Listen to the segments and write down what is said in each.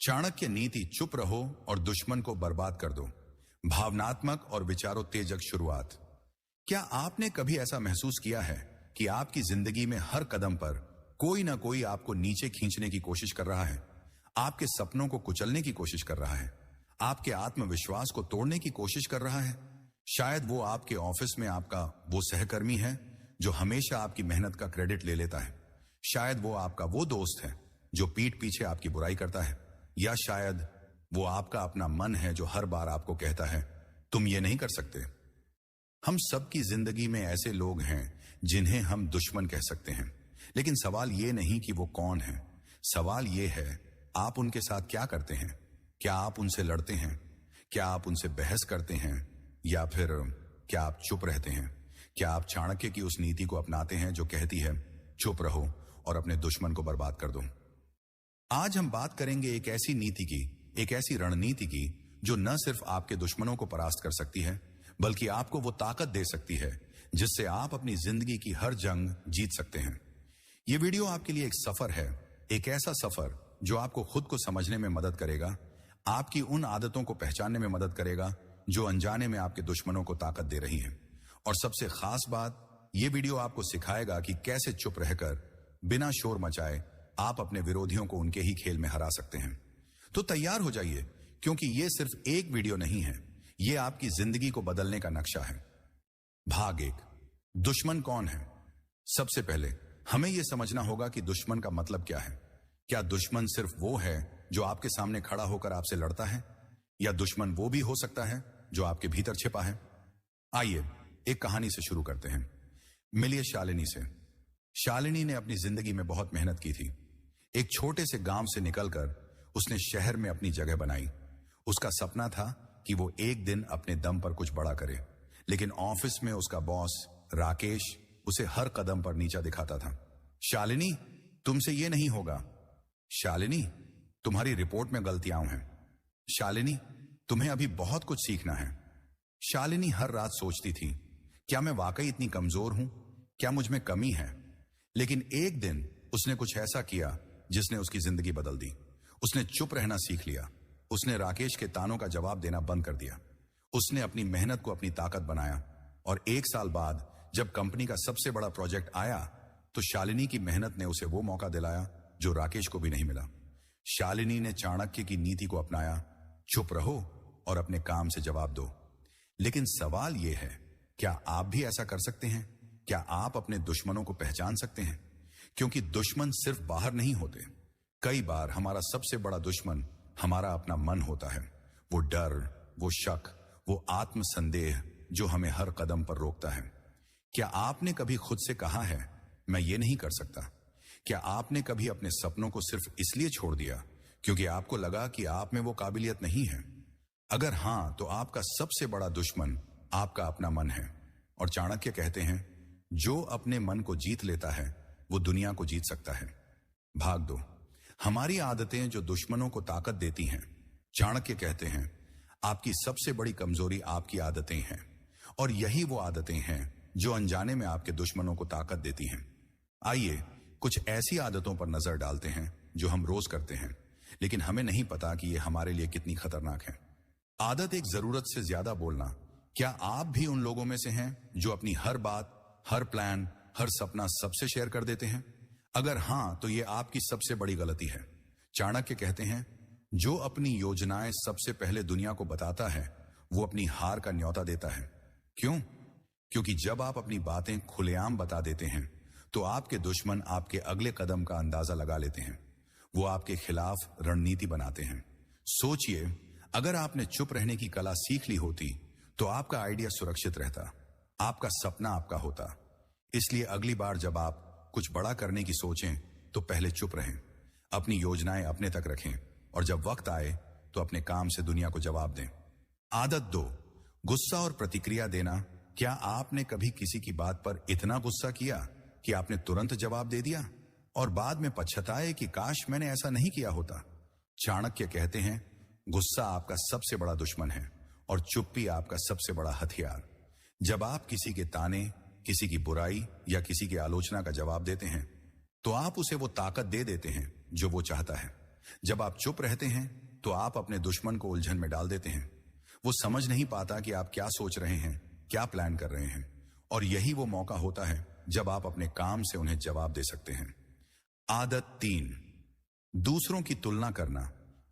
चाणक्य नीति चुप रहो और दुश्मन को बर्बाद कर दो। भावनात्मक और विचारोत्तेजक शुरुआत। क्या आपने कभी ऐसा महसूस किया है कि आपकी जिंदगी में हर कदम पर कोई ना कोई आपको नीचे खींचने की कोशिश कर रहा है, आपके सपनों को कुचलने की कोशिश कर रहा है, आपके आत्मविश्वास को तोड़ने की कोशिश कर रहा है? शायद वो आपके ऑफिस में आपका वो सहकर्मी है जो हमेशा आपकी मेहनत का क्रेडिट ले लेता है। शायद वो आपका वो दोस्त है जो पीठ पीछे आपकी बुराई करता है, या शायद वो आपका अपना मन है जो हर बार आपको कहता है तुम ये नहीं कर सकते। हम सबकी जिंदगी में ऐसे लोग हैं जिन्हें हम दुश्मन कह सकते हैं, लेकिन सवाल ये नहीं कि वो कौन है। सवाल ये है आप उनके साथ क्या करते हैं। क्या आप उनसे लड़ते हैं? क्या आप उनसे बहस करते हैं, या फिर क्या आप चुप रहते हैं? क्या आप चाणक्य की उस नीति को अपनाते हैं जो कहती है चुप रहो और अपने दुश्मन को बर्बाद कर दो? आज हम बात करेंगे एक ऐसी नीति की, एक ऐसी रणनीति की जो न सिर्फ आपके दुश्मनों को परास्त कर सकती है, बल्कि आपको वो ताकत दे सकती है जिससे आप अपनी जिंदगी की हर जंग जीत सकते हैं। ये वीडियो आपके लिए एक सफर है, एक ऐसा सफर जो आपको खुद को समझने में मदद करेगा, आपकी उन आदतों को पहचानने में मदद करेगा जो अनजाने में आपके दुश्मनों को ताकत दे रही हैं। और सबसे खास बात, ये वीडियो आपको सिखाएगा कि कैसे चुप रहकर बिना शोर मचाए आप अपने विरोधियों को उनके ही खेल में हरा सकते हैं। तो तैयार हो जाइए, क्योंकि ये सिर्फ एक वीडियो नहीं है, ये आपकी जिंदगी को बदलने का नक्शा है। भाग 1, दुश्मन कौन है? सबसे पहले हमें यह समझना होगा कि दुश्मन का मतलब क्या है। क्या दुश्मन सिर्फ वो है जो आपके सामने खड़ा होकर आपसे लड़ता है, या दुश्मन वो भी हो सकता है जो आपके भीतर छिपा है? आइए एक कहानी से शुरू करते हैं। मिलिए शालिनी से। शालिनी ने अपनी जिंदगी में बहुत मेहनत की थी। एक छोटे से गांव से निकलकर उसने शहर में अपनी जगह बनाई। उसका सपना था कि वो एक दिन अपने दम पर कुछ बड़ा करे, लेकिन ऑफिस में उसका बॉस राकेश उसे हर कदम पर नीचा दिखाता था। शालिनी, तुमसे ये नहीं होगा। शालिनी, तुम्हारी रिपोर्ट में गलतियां हैं। शालिनी, तुम्हें अभी बहुत कुछ सीखना है। शालिनी हर रात सोचती थी, क्या मैं वाकई इतनी कमजोर हूं? क्या मुझ में कमी है? लेकिन एक दिन उसने कुछ ऐसा किया जिसने उसकी जिंदगी बदल दी। उसने चुप रहना सीख लिया। उसने राकेश के तानों का जवाब देना बंद कर दिया। उसने अपनी मेहनत को अपनी ताकत बनाया, और 1 साल बाद जब कंपनी का सबसे बड़ा प्रोजेक्ट आया तो शालिनी की मेहनत ने उसे वो मौका दिलाया जो राकेश को भी नहीं मिला। शालिनी ने चाणक्य की नीति को अपनाया, चुप रहो और अपने काम से जवाब दो। लेकिन सवाल यह है, क्या आप भी ऐसा कर सकते हैं? क्या आप अपने दुश्मनों को पहचान सकते हैं? क्योंकि दुश्मन सिर्फ बाहर नहीं होते। कई बार हमारा सबसे बड़ा दुश्मन हमारा अपना मन होता है। वो डर, वो शक, वो आत्म संदेह जो हमें हर कदम पर रोकता है। क्या आपने कभी खुद से कहा है मैं ये नहीं कर सकता? क्या आपने कभी अपने सपनों को सिर्फ इसलिए छोड़ दिया क्योंकि आपको लगा कि आप में वो काबिलियत नहीं है? अगर हां, तो आपका सबसे बड़ा दुश्मन आपका अपना मन है। और चाणक्य कहते हैं जो अपने मन को जीत लेता है वो दुनिया को जीत सकता है। भाग 2, हमारी आदतें जो दुश्मनों को ताकत देती हैं। चाणक्य कहते हैं आपकी सबसे बड़ी कमजोरी आपकी आदतें हैं, और यही वो आदतें हैं जो अनजाने में आपके दुश्मनों को ताकत देती हैं। आइए कुछ ऐसी आदतों पर नजर डालते हैं जो हम रोज करते हैं, लेकिन हमें नहीं पता कि ये हमारे लिए कितनी खतरनाक है। आदत 1, जरूरत से ज्यादा बोलना। क्या आप भी उन लोगों में से हैं जो अपनी हर बात, हर प्लान, हर सपना सबसे शेयर कर देते हैं? अगर हां, तो ये आपकी सबसे बड़ी गलती है। चाणक्य कहते हैं जो अपनी योजनाएं सबसे पहले दुनिया को बताता है वो अपनी हार का न्योता देता है। क्यों? क्योंकि जब आप अपनी बातें खुलेआम बता देते हैं तो आपके दुश्मन आपके अगले कदम का अंदाजा लगा लेते हैं। वो आपके खिलाफ रणनीति बनाते हैं। सोचिए, अगर आपने चुप रहने की कला सीख ली होती तो आपका आइडिया सुरक्षित रहता, आपका सपना आपका होता। इसलिए अगली बार जब आप कुछ बड़ा करने की सोचें तो पहले चुप रहें, अपनी योजनाएं अपने तक रखें, और जब वक्त आए तो अपने काम से दुनिया को जवाब दें। आदत 2, गुस्सा और प्रतिक्रिया देना। क्या आपने कभी किसी की बात पर इतना गुस्सा किया कि आपने तुरंत जवाब दे दिया और बाद में पछताए कि काश मैंने ऐसा नहीं किया होता? चाणक्य कहते हैं गुस्सा आपका सबसे बड़ा दुश्मन है और चुप्पी आपका सबसे बड़ा हथियार। जब आप किसी के ताने, किसी की बुराई या किसी की आलोचना का जवाब देते हैं तो आप उसे वो ताकत दे देते हैं जो वो चाहता है। जब आप चुप रहते हैं तो आप अपने दुश्मन को उलझन में डाल देते हैं। वो समझ नहीं पाता कि आप क्या सोच रहे हैं, क्या प्लान कर रहे हैं, और यही वो मौका होता है जब आप अपने काम से उन्हें जवाब दे सकते हैं। आदत 3, दूसरों की तुलना करना।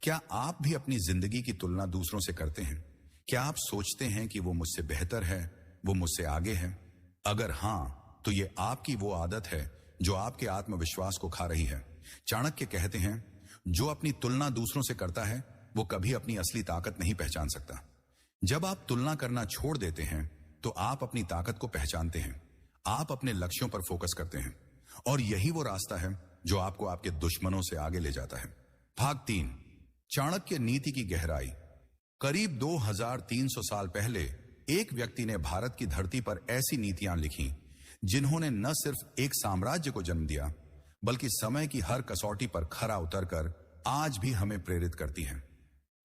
क्या आप भी अपनी जिंदगी की तुलना दूसरों से करते हैं? क्या आप सोचते हैं कि वो मुझसे बेहतर है, वो मुझसे आगे है? अगर हां, तो ये आपकी वो आदत है जो आपके आत्मविश्वास को खा रही है। चाणक्य कहते हैं, जो अपनी तुलना दूसरों से करता है वो कभी अपनी असली ताकत नहीं पहचान सकता। जब आप तुलना करना छोड़ देते हैं तो आप अपनी ताकत को पहचानते हैं। आप अपने लक्ष्यों पर फोकस करते हैं, और यही वो रास्ता है जो आपको आपके दुश्मनों से आगे ले जाता है। भाग 3, चाणक्य नीति की गहराई। करीब 2300 साल पहले एक व्यक्ति ने भारत की धरती पर ऐसी नीतियां लिखी जिन्होंने न सिर्फ एक साम्राज्य को जन्म दिया, बल्कि समय की हर कसौटी पर खरा उतरकर आज भी हमें प्रेरित करती हैं।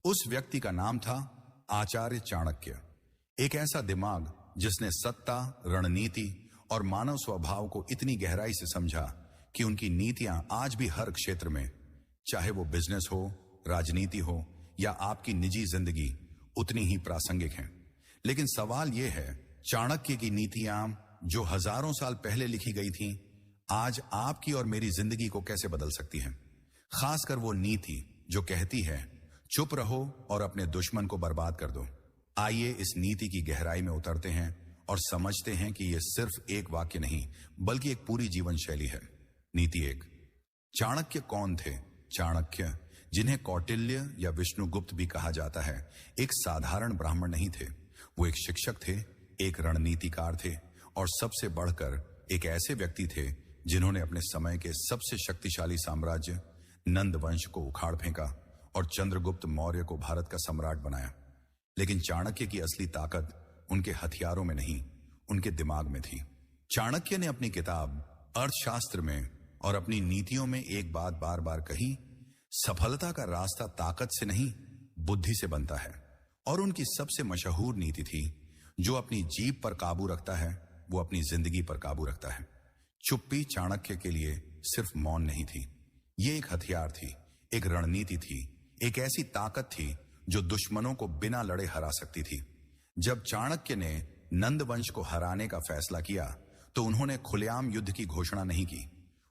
उस व्यक्ति का नाम था आचार्य चाणक्य। एक ऐसा दिमाग जिसने सत्ता, रणनीति और मानव स्वभाव को इतनी गहराई से समझा कि उनकी नीतियां आज भी हर क्षेत्र में, चाहे वो बिजनेस हो, राजनीति हो या आपकी निजी जिंदगी, उतनी ही प्रासंगिक हैं। लेकिन सवाल यह है, चाणक्य की नीतियां जो हजारों साल पहले लिखी गई थीं, आज आपकी और मेरी जिंदगी को कैसे बदल सकती हैं? खासकर वो नीति जो कहती है, चुप रहो और अपने दुश्मन को बर्बाद कर दो। आइए इस नीति की गहराई में उतरते हैं और समझते हैं कि यह सिर्फ एक वाक्य नहीं, बल्कि एक पूरी जीवन शैली है। नीति 1, चाणक्य कौन थे? चाणक्य, जिन्हें कौटिल्य या विष्णुगुप्त भी कहा जाता है, एक साधारण ब्राह्मण नहीं थे। वो एक शिक्षक थे, एक रणनीतिकार थे, और सबसे बढ़कर एक ऐसे व्यक्ति थे जिन्होंने अपने समय के सबसे शक्तिशाली साम्राज्य नंद वंश को उखाड़ फेंका और चंद्रगुप्त मौर्य को भारत का सम्राट बनाया। लेकिन चाणक्य की असली ताकत उनके हथियारों में नहीं, उनके दिमाग में थी। चाणक्य ने अपनी किताब अर्थशास्त्र में और अपनी नीतियों में एक बात बार बार कही, सफलता का रास्ता ताकत से नहीं, बुद्धि से बनता है। और उनकी सबसे मशहूर नीति थी, जो अपनी जीभ पर काबू रखता है वो अपनी जिंदगी पर काबू रखता है। चुप्पी चाणक्य के लिए सिर्फ मौन नहीं थी, ये एक हथियार थी, एक रणनीति थी, एक ऐसी ताकत थी जो दुश्मनों को बिना लड़े हरा सकती थी। जब चाणक्य ने नंद वंश को हराने का फैसला किया तो उन्होंने खुलेआम युद्ध की घोषणा नहीं की।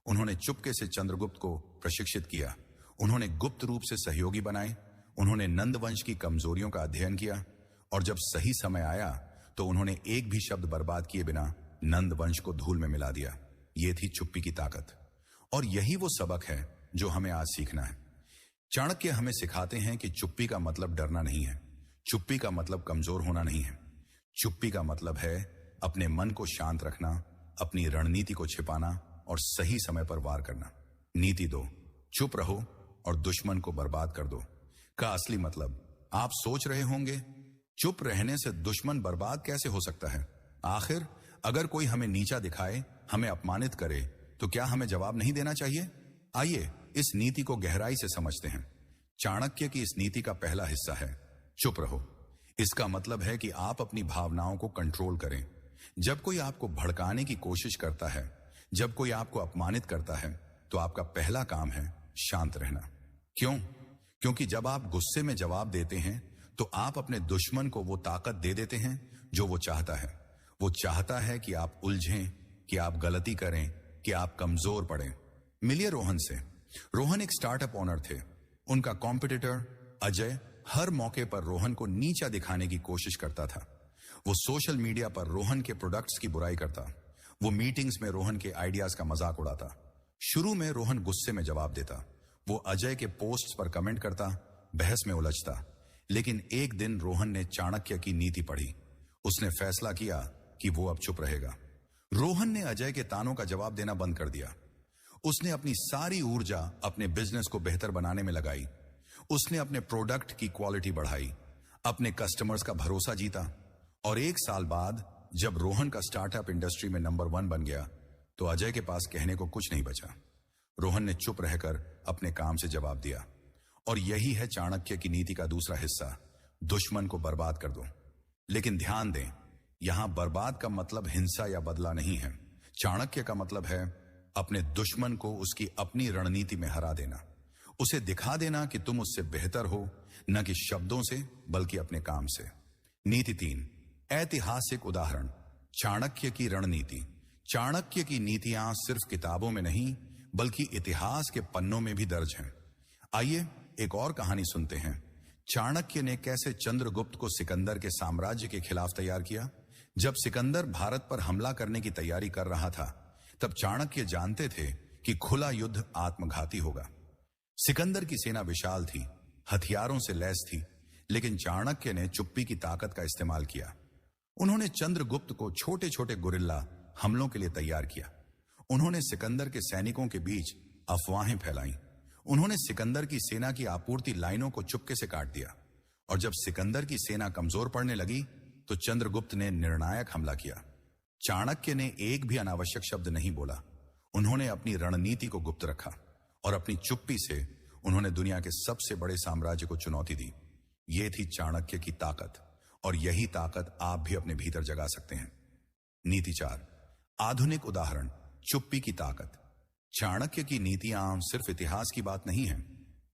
उन्होंने चुपके से चंद्रगुप्त को प्रशिक्षित किया, उन्होंने गुप्त रूप से सहयोगी बनाए, उन्होंने नंद वंश की कमजोरियों का अध्ययन किया, और जब सही समय आया तो उन्होंने एक भी शब्द बर्बाद किए बिना नंद वंश को धूल में मिला दिया। यह थी चुप्पी की ताकत, और यही वो सबक है जो हमें आज सीखना है। चाणक्य हमें सिखाते हैं कि चुप्पी का मतलब डरना नहीं है, चुप्पी का मतलब कमजोर होना नहीं है। चुप्पी का मतलब है अपने मन को शांत रखना, अपनी रणनीति को छिपाना और सही समय पर वार करना। नीति 2, चुप रहो और दुश्मन को बर्बाद कर दो का असली मतलब आप सोच रहे होंगे, चुप रहने से दुश्मन बर्बाद कैसे हो सकता है? आखिर अगर कोई हमें नीचा दिखाए, हमें अपमानित करे, तो क्या हमें जवाब नहीं देना चाहिए? आइए इस नीति को गहराई से समझते हैं। चाणक्य की इस नीति का पहला हिस्सा है चुप रहो। इसका मतलब है कि आप अपनी भावनाओं को कंट्रोल करें। जब कोई आपको भड़काने की कोशिश करता है, जब कोई आपको अपमानित करता है, तो आपका पहला काम है शांत रहना। क्यों? क्योंकि जब आप गुस्से में जवाब देते हैं तो आप अपने दुश्मन को वो ताकत दे देते हैं जो वो चाहता है। वो चाहता है कि आप उलझें, कि आप गलती करें, कि आप कमजोर पड़ें। मिलिए रोहन से। रोहन एक स्टार्टअप ओनर थे। उनका कॉम्पिटिटर अजय हर मौके पर रोहन को नीचा दिखाने की कोशिश करता था। वो सोशल मीडिया पर रोहन के प्रोडक्ट्स की बुराई करता, वो मीटिंग्स में रोहन के आइडियाज का मजाक उड़ाता। शुरू में रोहन गुस्से में जवाब देता, वो अजय के पोस्ट्स पर कमेंट करता, बहस में उलझता। लेकिन एक दिन रोहन ने चाणक्य की नीति पढ़ी। उसने फैसला किया कि वो अब चुप रहेगा। रोहन ने अजय के तानों का जवाब देना बंद कर दिया। उसने अपनी सारी ऊर्जा अपने बिजनेस को बेहतर बनाने में लगाई। उसने अपने प्रोडक्ट की क्वालिटी बढ़ाई, अपने कस्टमर्स का भरोसा जीता, और 1 साल बाद जब रोहन का स्टार्टअप इंडस्ट्री में नंबर 1 बन गया तो अजय के पास कहने को कुछ नहीं बचा। रोहन ने चुप रहकर अपने काम से जवाब दिया। और यही है चाणक्य की नीति का दूसरा हिस्सा, दुश्मन को बर्बाद कर दो। लेकिन ध्यान दें, यहां बर्बाद का मतलब हिंसा या बदला नहीं है। चाणक्य का मतलब है अपने दुश्मन को उसकी अपनी रणनीति में हरा देना, उसे दिखा देना कि तुम उससे बेहतर हो, न कि शब्दों से बल्कि अपने काम से। नीति 3, ऐतिहासिक उदाहरण। चाणक्य की रणनीति। चाणक्य की नीतियां सिर्फ किताबों में नहीं बल्कि इतिहास के पन्नों में भी दर्ज हैं। आइए एक और कहानी सुनते हैं। चाणक्य ने कैसे चंद्रगुप्त को सिकंदर के साम्राज्य के खिलाफ तैयार किया। जब सिकंदर भारत पर हमला करने की तैयारी कर रहा था, तब चाणक्य जानते थे कि खुला युद्ध आत्मघाती होगा। सिकंदर की सेना विशाल थी, हथियारों से लैस थी, लेकिन चाणक्य ने चुप्पी की ताकत का इस्तेमाल किया। उन्होंने चंद्रगुप्त को छोटे छोटे गुरिल्ला हमलों के लिए तैयार किया। उन्होंने सिकंदर के सैनिकों के बीच अफवाहें फैलाई। उन्होंने सिकंदर की सेना की आपूर्ति लाइनों को चुपके से काट दिया। और जब सिकंदर की सेना कमजोर पड़ने लगी तो चंद्रगुप्त ने निर्णायक हमला किया। चाणक्य ने एक भी अनावश्यक शब्द नहीं बोला। उन्होंने अपनी रणनीति को गुप्त रखा और अपनी चुप्पी से उन्होंने दुनिया के सबसे बड़े साम्राज्य को चुनौती दी। यह थी चाणक्य की ताकत, और यही ताकत आप भी अपने भीतर जगा सकते हैं। नीति 4, आधुनिक उदाहरण। चुप्पी की ताकत। चाणक्य की नीतियां सिर्फ इतिहास की बात नहीं है।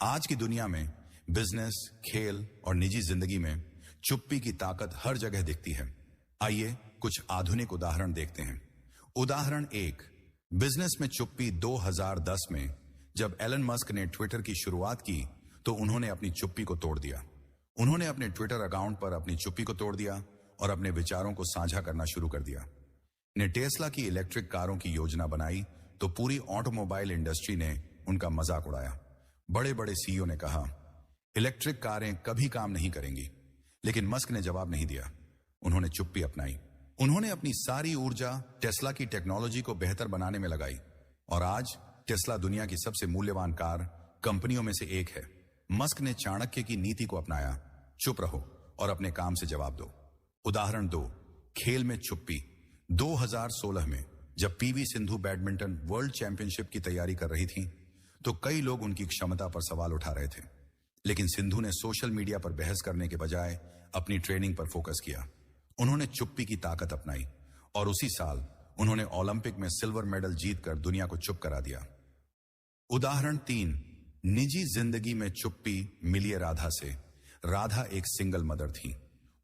आज की दुनिया में बिजनेस, खेल और निजी जिंदगी में चुप्पी की ताकत हर जगह दिखती है। आइए कुछ आधुनिक उदाहरण देखते हैं। उदाहरण 1, बिजनेस में चुप्पी। 2010 में जब एलन मस्क ने ट्विटर की शुरुआत की तो उन्होंने अपनी चुप्पी को तोड़ दिया। उन्होंने अपने ट्विटर अकाउंट पर अपनी चुप्पी को तोड़ दिया और अपने विचारों को साझा करना शुरू कर दिया। ने टेस्ला की इलेक्ट्रिक कारों की योजना बनाई तो पूरी ऑटोमोबाइल इंडस्ट्री ने उनका मजाक उड़ाया। बड़े बड़े सीईओ ने कहा इलेक्ट्रिक कारें कभी काम नहीं करेंगी, लेकिन मस्क ने जवाब नहीं दिया। उन्होंने चुप्पी अपनाई। उन्होंने अपनी सारी ऊर्जा टेस्ला की टेक्नोलॉजी को बेहतर बनाने में लगाई, और आज टेस्ला दुनिया की सबसे मूल्यवान कार कंपनियों में से एक है। मस्क ने चाणक्य की नीति को अपनाया, चुप रहो और अपने काम से जवाब दो। उदाहरण 2, खेल में चुप्पी। 2016 में जब PV Sindhu badminton world championship की तैयारी कर रही थी तो कई लोग उनकी क्षमता पर सवाल उठा रहे थे, लेकिन सिंधु ने सोशल मीडिया पर बहस करने के बजाय अपनी ट्रेनिंग पर फोकस किया। उन्होंने चुप्पी की ताकत अपनाई और उसी साल उन्होंने ओलंपिक में सिल्वर मेडल जीतकर दुनिया को चुप करा दिया। उदाहरण 3, निजी जिंदगी में चुप्पी मिली राधा से। राधा एक सिंगल मदर थी।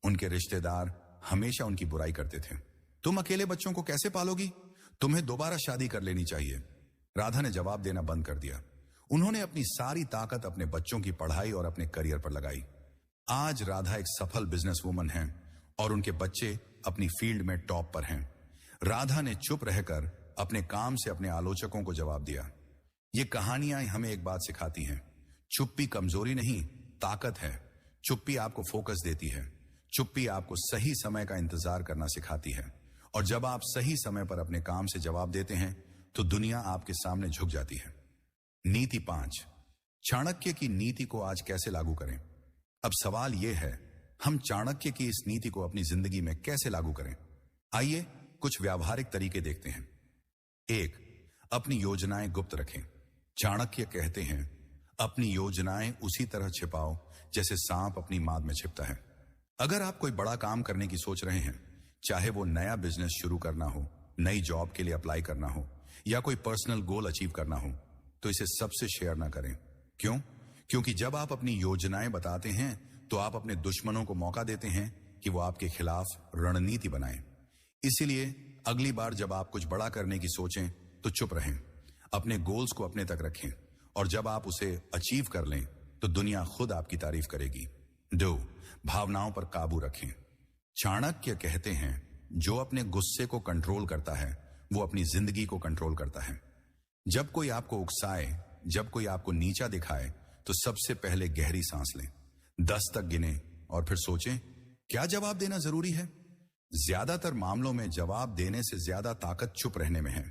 उनके रिश्तेदार हमेशा उनकी बुराई करते थे। तुम अकेले बच्चों को कैसे पालोगी? तुम्हें दोबारा शादी कर लेनी चाहिए। राधा ने जवाब देना बंद कर दिया। उन्होंने अपनी सारी ताकत अपने बच्चों की पढ़ाई और अपने करियर पर लगाई। आज राधा एक सफल बिजनेस वूमन हैं और उनके बच्चे अपनी फील्ड में टॉप पर हैं। राधा ने चुप रहकर अपने काम से अपने आलोचकों को जवाब दिया। ये कहानियां हमें एक बात सिखाती हैं, चुप्पी कमजोरी नहीं, ताकत है। चुप्पी आपको फोकस देती है। चुप्पी आपको सही समय का इंतजार करना सिखाती है, और जब आप सही समय पर अपने काम से जवाब देते हैं तो दुनिया आपके सामने झुक जाती है। नीति 5, चाणक्य की नीति को आज कैसे लागू करें? अब सवाल यह है, हम चाणक्य की इस नीति को अपनी जिंदगी में कैसे लागू करें? आइए कुछ व्यावहारिक तरीके देखते हैं। 1, अपनी योजनाएं गुप्त रखें। चाणक्य कहते हैं, अपनी योजनाएं उसी तरह छिपाओ जैसे सांप अपनी माद में छिपता है। अगर आप कोई बड़ा काम करने की सोच रहे हैं, चाहे वो नया बिजनेस शुरू करना हो, नई जॉब के लिए अप्लाई करना हो या कोई पर्सनल गोल अचीव करना हो, तो इसे सबसे शेयर ना करें। क्यों? क्योंकि जब आप अपनी योजनाएं बताते हैं तो आप अपने दुश्मनों को मौका देते हैं कि वो आपके खिलाफ रणनीति बनाएं। इसीलिए अगली बार जब आप कुछ बड़ा करने की सोचें तो चुप रहें, अपने गोल्स को अपने तक रखें, और जब आप उसे अचीव कर लें तो दुनिया खुद आपकी तारीफ करेगी। 2, भावनाओं पर काबू रखें। चाणक्य कहते हैं, जो अपने गुस्से को कंट्रोल करता है वो अपनी जिंदगी को कंट्रोल करता है। जब कोई आपको उकसाए, जब कोई आपको नीचा दिखाए, तो सबसे पहले गहरी सांस लें, 10 तक गिने और फिर सोचें क्या जवाब देना जरूरी है। ज्यादातर मामलों में जवाब देने से ज्यादा ताकत चुप रहने में है।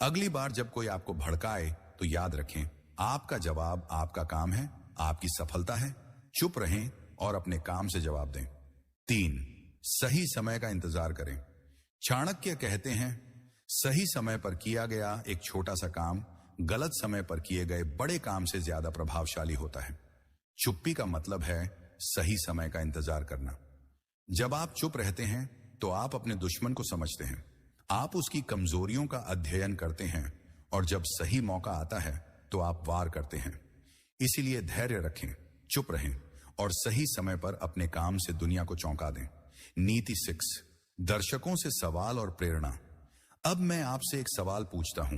अगली बार जब कोई आपको भड़काए तो याद रखें, आपका जवाब आपका काम है, आपकी सफलता है। चुप रहें और अपने काम से जवाब दें। 3, सही समय का इंतजार करें। चाणक्य कहते हैं, सही समय पर किया गया एक छोटा सा काम गलत समय पर किए गए बड़े काम से ज्यादा प्रभावशाली होता है। चुप्पी का मतलब है सही समय का इंतजार करना। जब आप चुप रहते हैं तो आप अपने दुश्मन को समझते हैं, आप उसकी कमजोरियों का अध्ययन करते हैं, और जब सही मौका आता है तो आप वार करते हैं। इसीलिए धैर्य रखें, चुप रहें और सही समय पर अपने काम से दुनिया को चौंका दें। नीति 6, दर्शकों से सवाल और प्रेरणा। अब मैं आपसे एक सवाल पूछता हूं,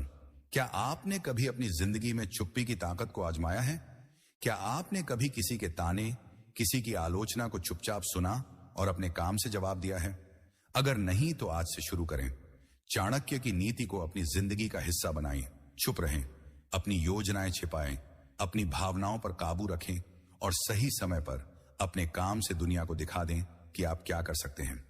क्या आपने कभी अपनी जिंदगी में चुप्पी की ताकत को आजमाया है? क्या आपने कभी किसी के ताने, किसी की आलोचना को चुपचाप सुना और अपने काम से जवाब दिया है? अगर नहीं तो आज से शुरू करें। चाणक्य की नीति को अपनी जिंदगी का हिस्सा बनाएं, चुप रहें, अपनी योजनाएं छिपाएं, अपनी भावनाओं पर काबू रखें और सही समय पर अपने काम से दुनिया को दिखा दें कि आप क्या कर सकते हैं।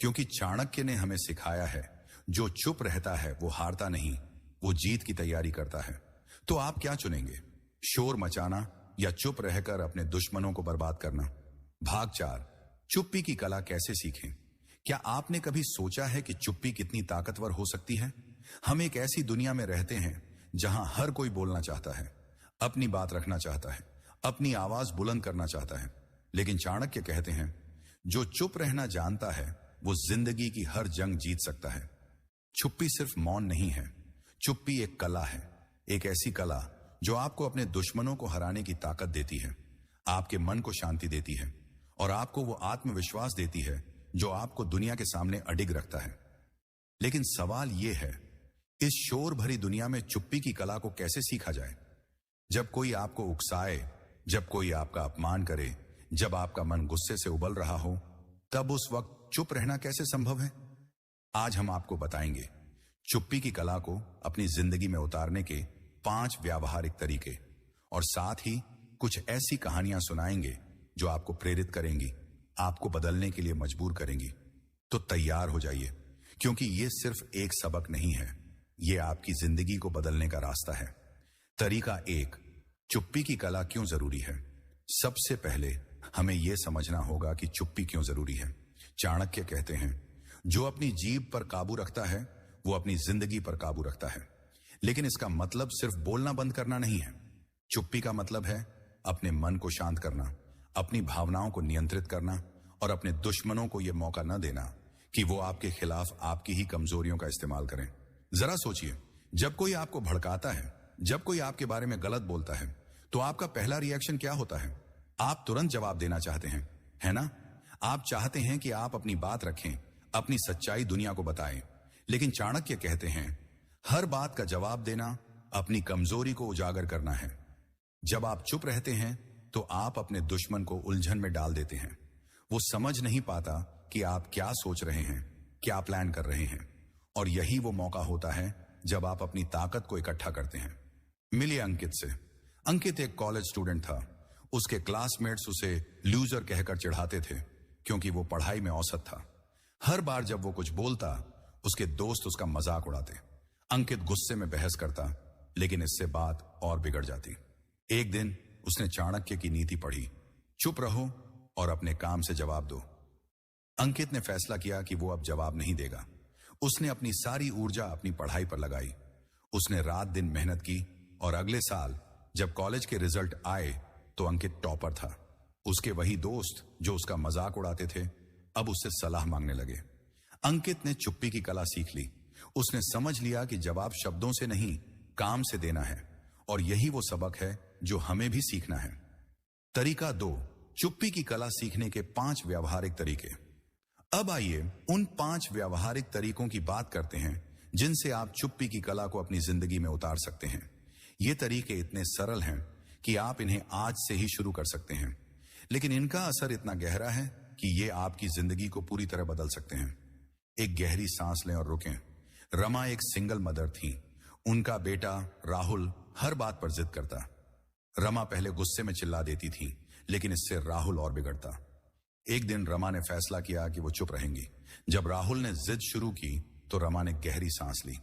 क्योंकि चाणक्य ने हमें सिखाया है, जो चुप रहता है वो हारता नहीं, वो जीत की तैयारी करता है। तो आप क्या चुनेंगे, शोर मचाना या चुप रहकर अपने दुश्मनों को बर्बाद करना? भाग 4, चुप्पी की कला कैसे सीखें। क्या आपने कभी सोचा है कि चुप्पी कितनी ताकतवर हो सकती है? हम एक ऐसी दुनिया में रहते हैं जहां हर कोई बोलना चाहता है, अपनी बात रखना चाहता है, अपनी आवाज बुलंद करना चाहता है। लेकिन चाणक्य कहते हैं, जो चुप रहना जानता है वो जिंदगी की हर जंग जीत सकता है। चुप्पी सिर्फ मौन नहीं है, चुप्पी एक कला है, एक ऐसी कला जो आपको अपने दुश्मनों को हराने की ताकत देती है, आपके मन को शांति देती है और आपको वो आत्मविश्वास देती है जो आपको दुनिया के सामने अडिग रखता है। लेकिन सवाल यह है, इस शोर भरी दुनिया में चुप्पी की कला को कैसे सीखा जाए? जब कोई आपको उकसाए, जब कोई आपका अपमान करे, जब आपका मन गुस्से से उबल रहा हो, तब उस वक्त चुप रहना कैसे संभव है? आज हम आपको बताएंगे चुप्पी की कला को अपनी जिंदगी में उतारने के 5 व्यावहारिक तरीके और साथ ही कुछ ऐसी कहानियां सुनाएंगे जो आपको प्रेरित करेंगी, आपको बदलने के लिए मजबूर करेंगी। तो तैयार हो जाइए, क्योंकि ये सिर्फ एक सबक नहीं है, ये आपकी जिंदगी को बदलने का रास्ता है। तरीका 1, चुप्पी की कला क्यों जरूरी है। सबसे पहले हमें यह समझना होगा कि चुप्पी क्यों जरूरी है। चाणक्य कहते हैं, जो अपनी जीभ पर काबू रखता है वो अपनी जिंदगी पर काबू रखता है। लेकिन इसका मतलब सिर्फ बोलना बंद करना नहीं है। चुप्पी का मतलब है अपने मन को शांत करना, अपनी भावनाओं को नियंत्रित करना और अपने दुश्मनों को यह मौका न देना कि वो आपके खिलाफ आपकी ही कमजोरियों का इस्तेमाल करें। जरा सोचिए, जब कोई आपको भड़काता है, जब कोई आपके बारे में गलत बोलता है, तो आपका पहला रिएक्शन क्या होता है? आप तुरंत जवाब देना चाहते हैं, है ना? आप चाहते हैं कि आप अपनी बात रखें, अपनी सच्चाई दुनिया को बताएं। लेकिन चाणक्य कहते हैं, हर बात का जवाब देना अपनी कमजोरी को उजागर करना है। जब आप चुप रहते हैं तो आप अपने दुश्मन को उलझन में डाल देते हैं। वो समझ नहीं पाता कि आप क्या सोच रहे हैं, क्या प्लान कर रहे हैं। और यही वो मौका होता है जब आप अपनी ताकत को इकट्ठा करते हैं। मिलिए अंकित से। अंकित एक कॉलेज स्टूडेंट था। उसके क्लासमेट्स उसे लूजर कहकर चिढ़ाते थे क्योंकि वो पढ़ाई में औसत था। हर बार जब वो कुछ बोलता, उसके दोस्त उसका मजाक उड़ाते। अंकित गुस्से में बहस करता, लेकिन इससे बात और बिगड़ जाती। एक दिन उसने चाणक्य की नीति पढ़ी, चुप रहो और अपने काम से जवाब दो। अंकित ने फैसला किया कि वो अब जवाब नहीं देगा। उसने अपनी सारी ऊर्जा अपनी पढ़ाई पर लगाई। उसने रात दिन मेहनत की और अगले साल जब कॉलेज के रिजल्ट आए तो अंकित टॉपर था। उसके वही दोस्त जो उसका मजाक उड़ाते थे अब उससे सलाह मांगने लगे। अंकित ने चुप्पी की कला सीख ली। उसने समझ लिया कि जवाब शब्दों से नहीं, काम से देना है। और यही वो सबक है जो हमें भी सीखना है। तरीका 2, चुप्पी की कला सीखने के 5 व्यावहारिक तरीके। अब आइए उन 5 व्यावहारिक तरीकों की बात करते हैं जिनसे आप चुप्पी की कला को अपनी जिंदगी में उतार सकते हैं। ये तरीके इतने सरल हैं कि आप इन्हें आज से ही शुरू कर सकते हैं, लेकिन इनका असर इतना गहरा है कि ये आपकी जिंदगी को पूरी तरह बदल सकते हैं। एक गहरी सांस लें और रुकें। रमा एक सिंगल मदर थी। उनका बेटा राहुल हर बात पर जिद करता। रमा पहले गुस्से में चिल्ला देती थी, लेकिन इससे राहुल और बिगड़ता। एक दिन रमा ने फैसला किया कि वो चुप रहेंगी। जब राहुल ने जिद शुरू की तो रमा ने गहरी सांस ली।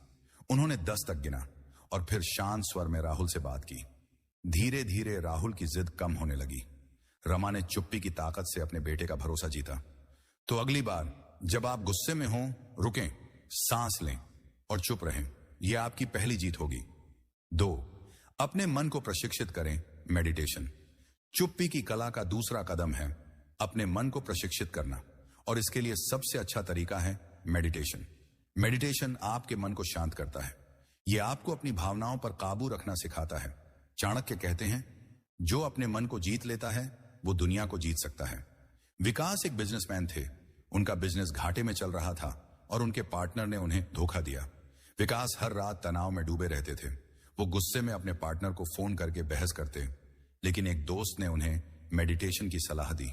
उन्होंने 10 तक गिना और फिर शांत स्वर में राहुल से बात की। धीरे धीरे राहुल की जिद कम होने लगी। रमा ने चुप्पी की ताकत से अपने बेटे का भरोसा जीता। तो अगली बार जब आप गुस्से में हों, रुकें, सांस लें और चुप रहें। यह आपकी पहली जीत होगी। 2, अपने मन को प्रशिक्षित करें, मेडिटेशन। चुप्पी की कला का दूसरा कदम है अपने मन को प्रशिक्षित करना, और इसके लिए सबसे अच्छा तरीका है मेडिटेशन। मेडिटेशन आपके मन को शांत करता है। यह आपको अपनी भावनाओं पर काबू रखना सिखाता है। चाणक्य कहते हैं, जो अपने मन को जीत लेता है वो दुनिया को जीत सकता है। विकास एक बिजनेसमैन थे। उनका बिजनेस घाटे में चल रहा था और उनके पार्टनर ने उन्हें धोखा दिया। विकास हर रात तनाव में डूबे रहते थे। वो गुस्से में अपने पार्टनर को फोन करके बहस करते, लेकिन एक दोस्त ने उन्हें मेडिटेशन की सलाह दी।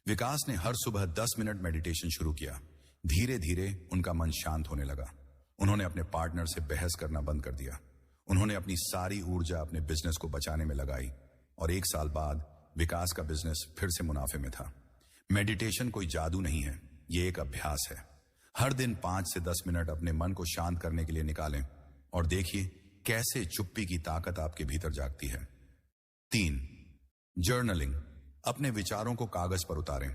विकास ने हर सुबह 10 मिनट मेडिटेशन शुरू किया। धीरे धीरे उनका मन शांत होने लगा। उन्होंने अपने पार्टनर से बहस करना बंद कर दिया। उन्होंने अपनी सारी ऊर्जा अपने बिजनेस को बचाने में लगाई और 1 साल बाद विकास का बिजनेस फिर से मुनाफे में था। मेडिटेशन कोई जादू नहीं है, ये एक अभ्यास है। हर दिन 5 से 10 मिनट अपने मन को शांत करने के लिए निकालें और देखिए कैसे चुप्पी की ताकत आपके भीतर जागती है। 3. जर्नलिंग। अपने विचारों को कागज पर उतारें।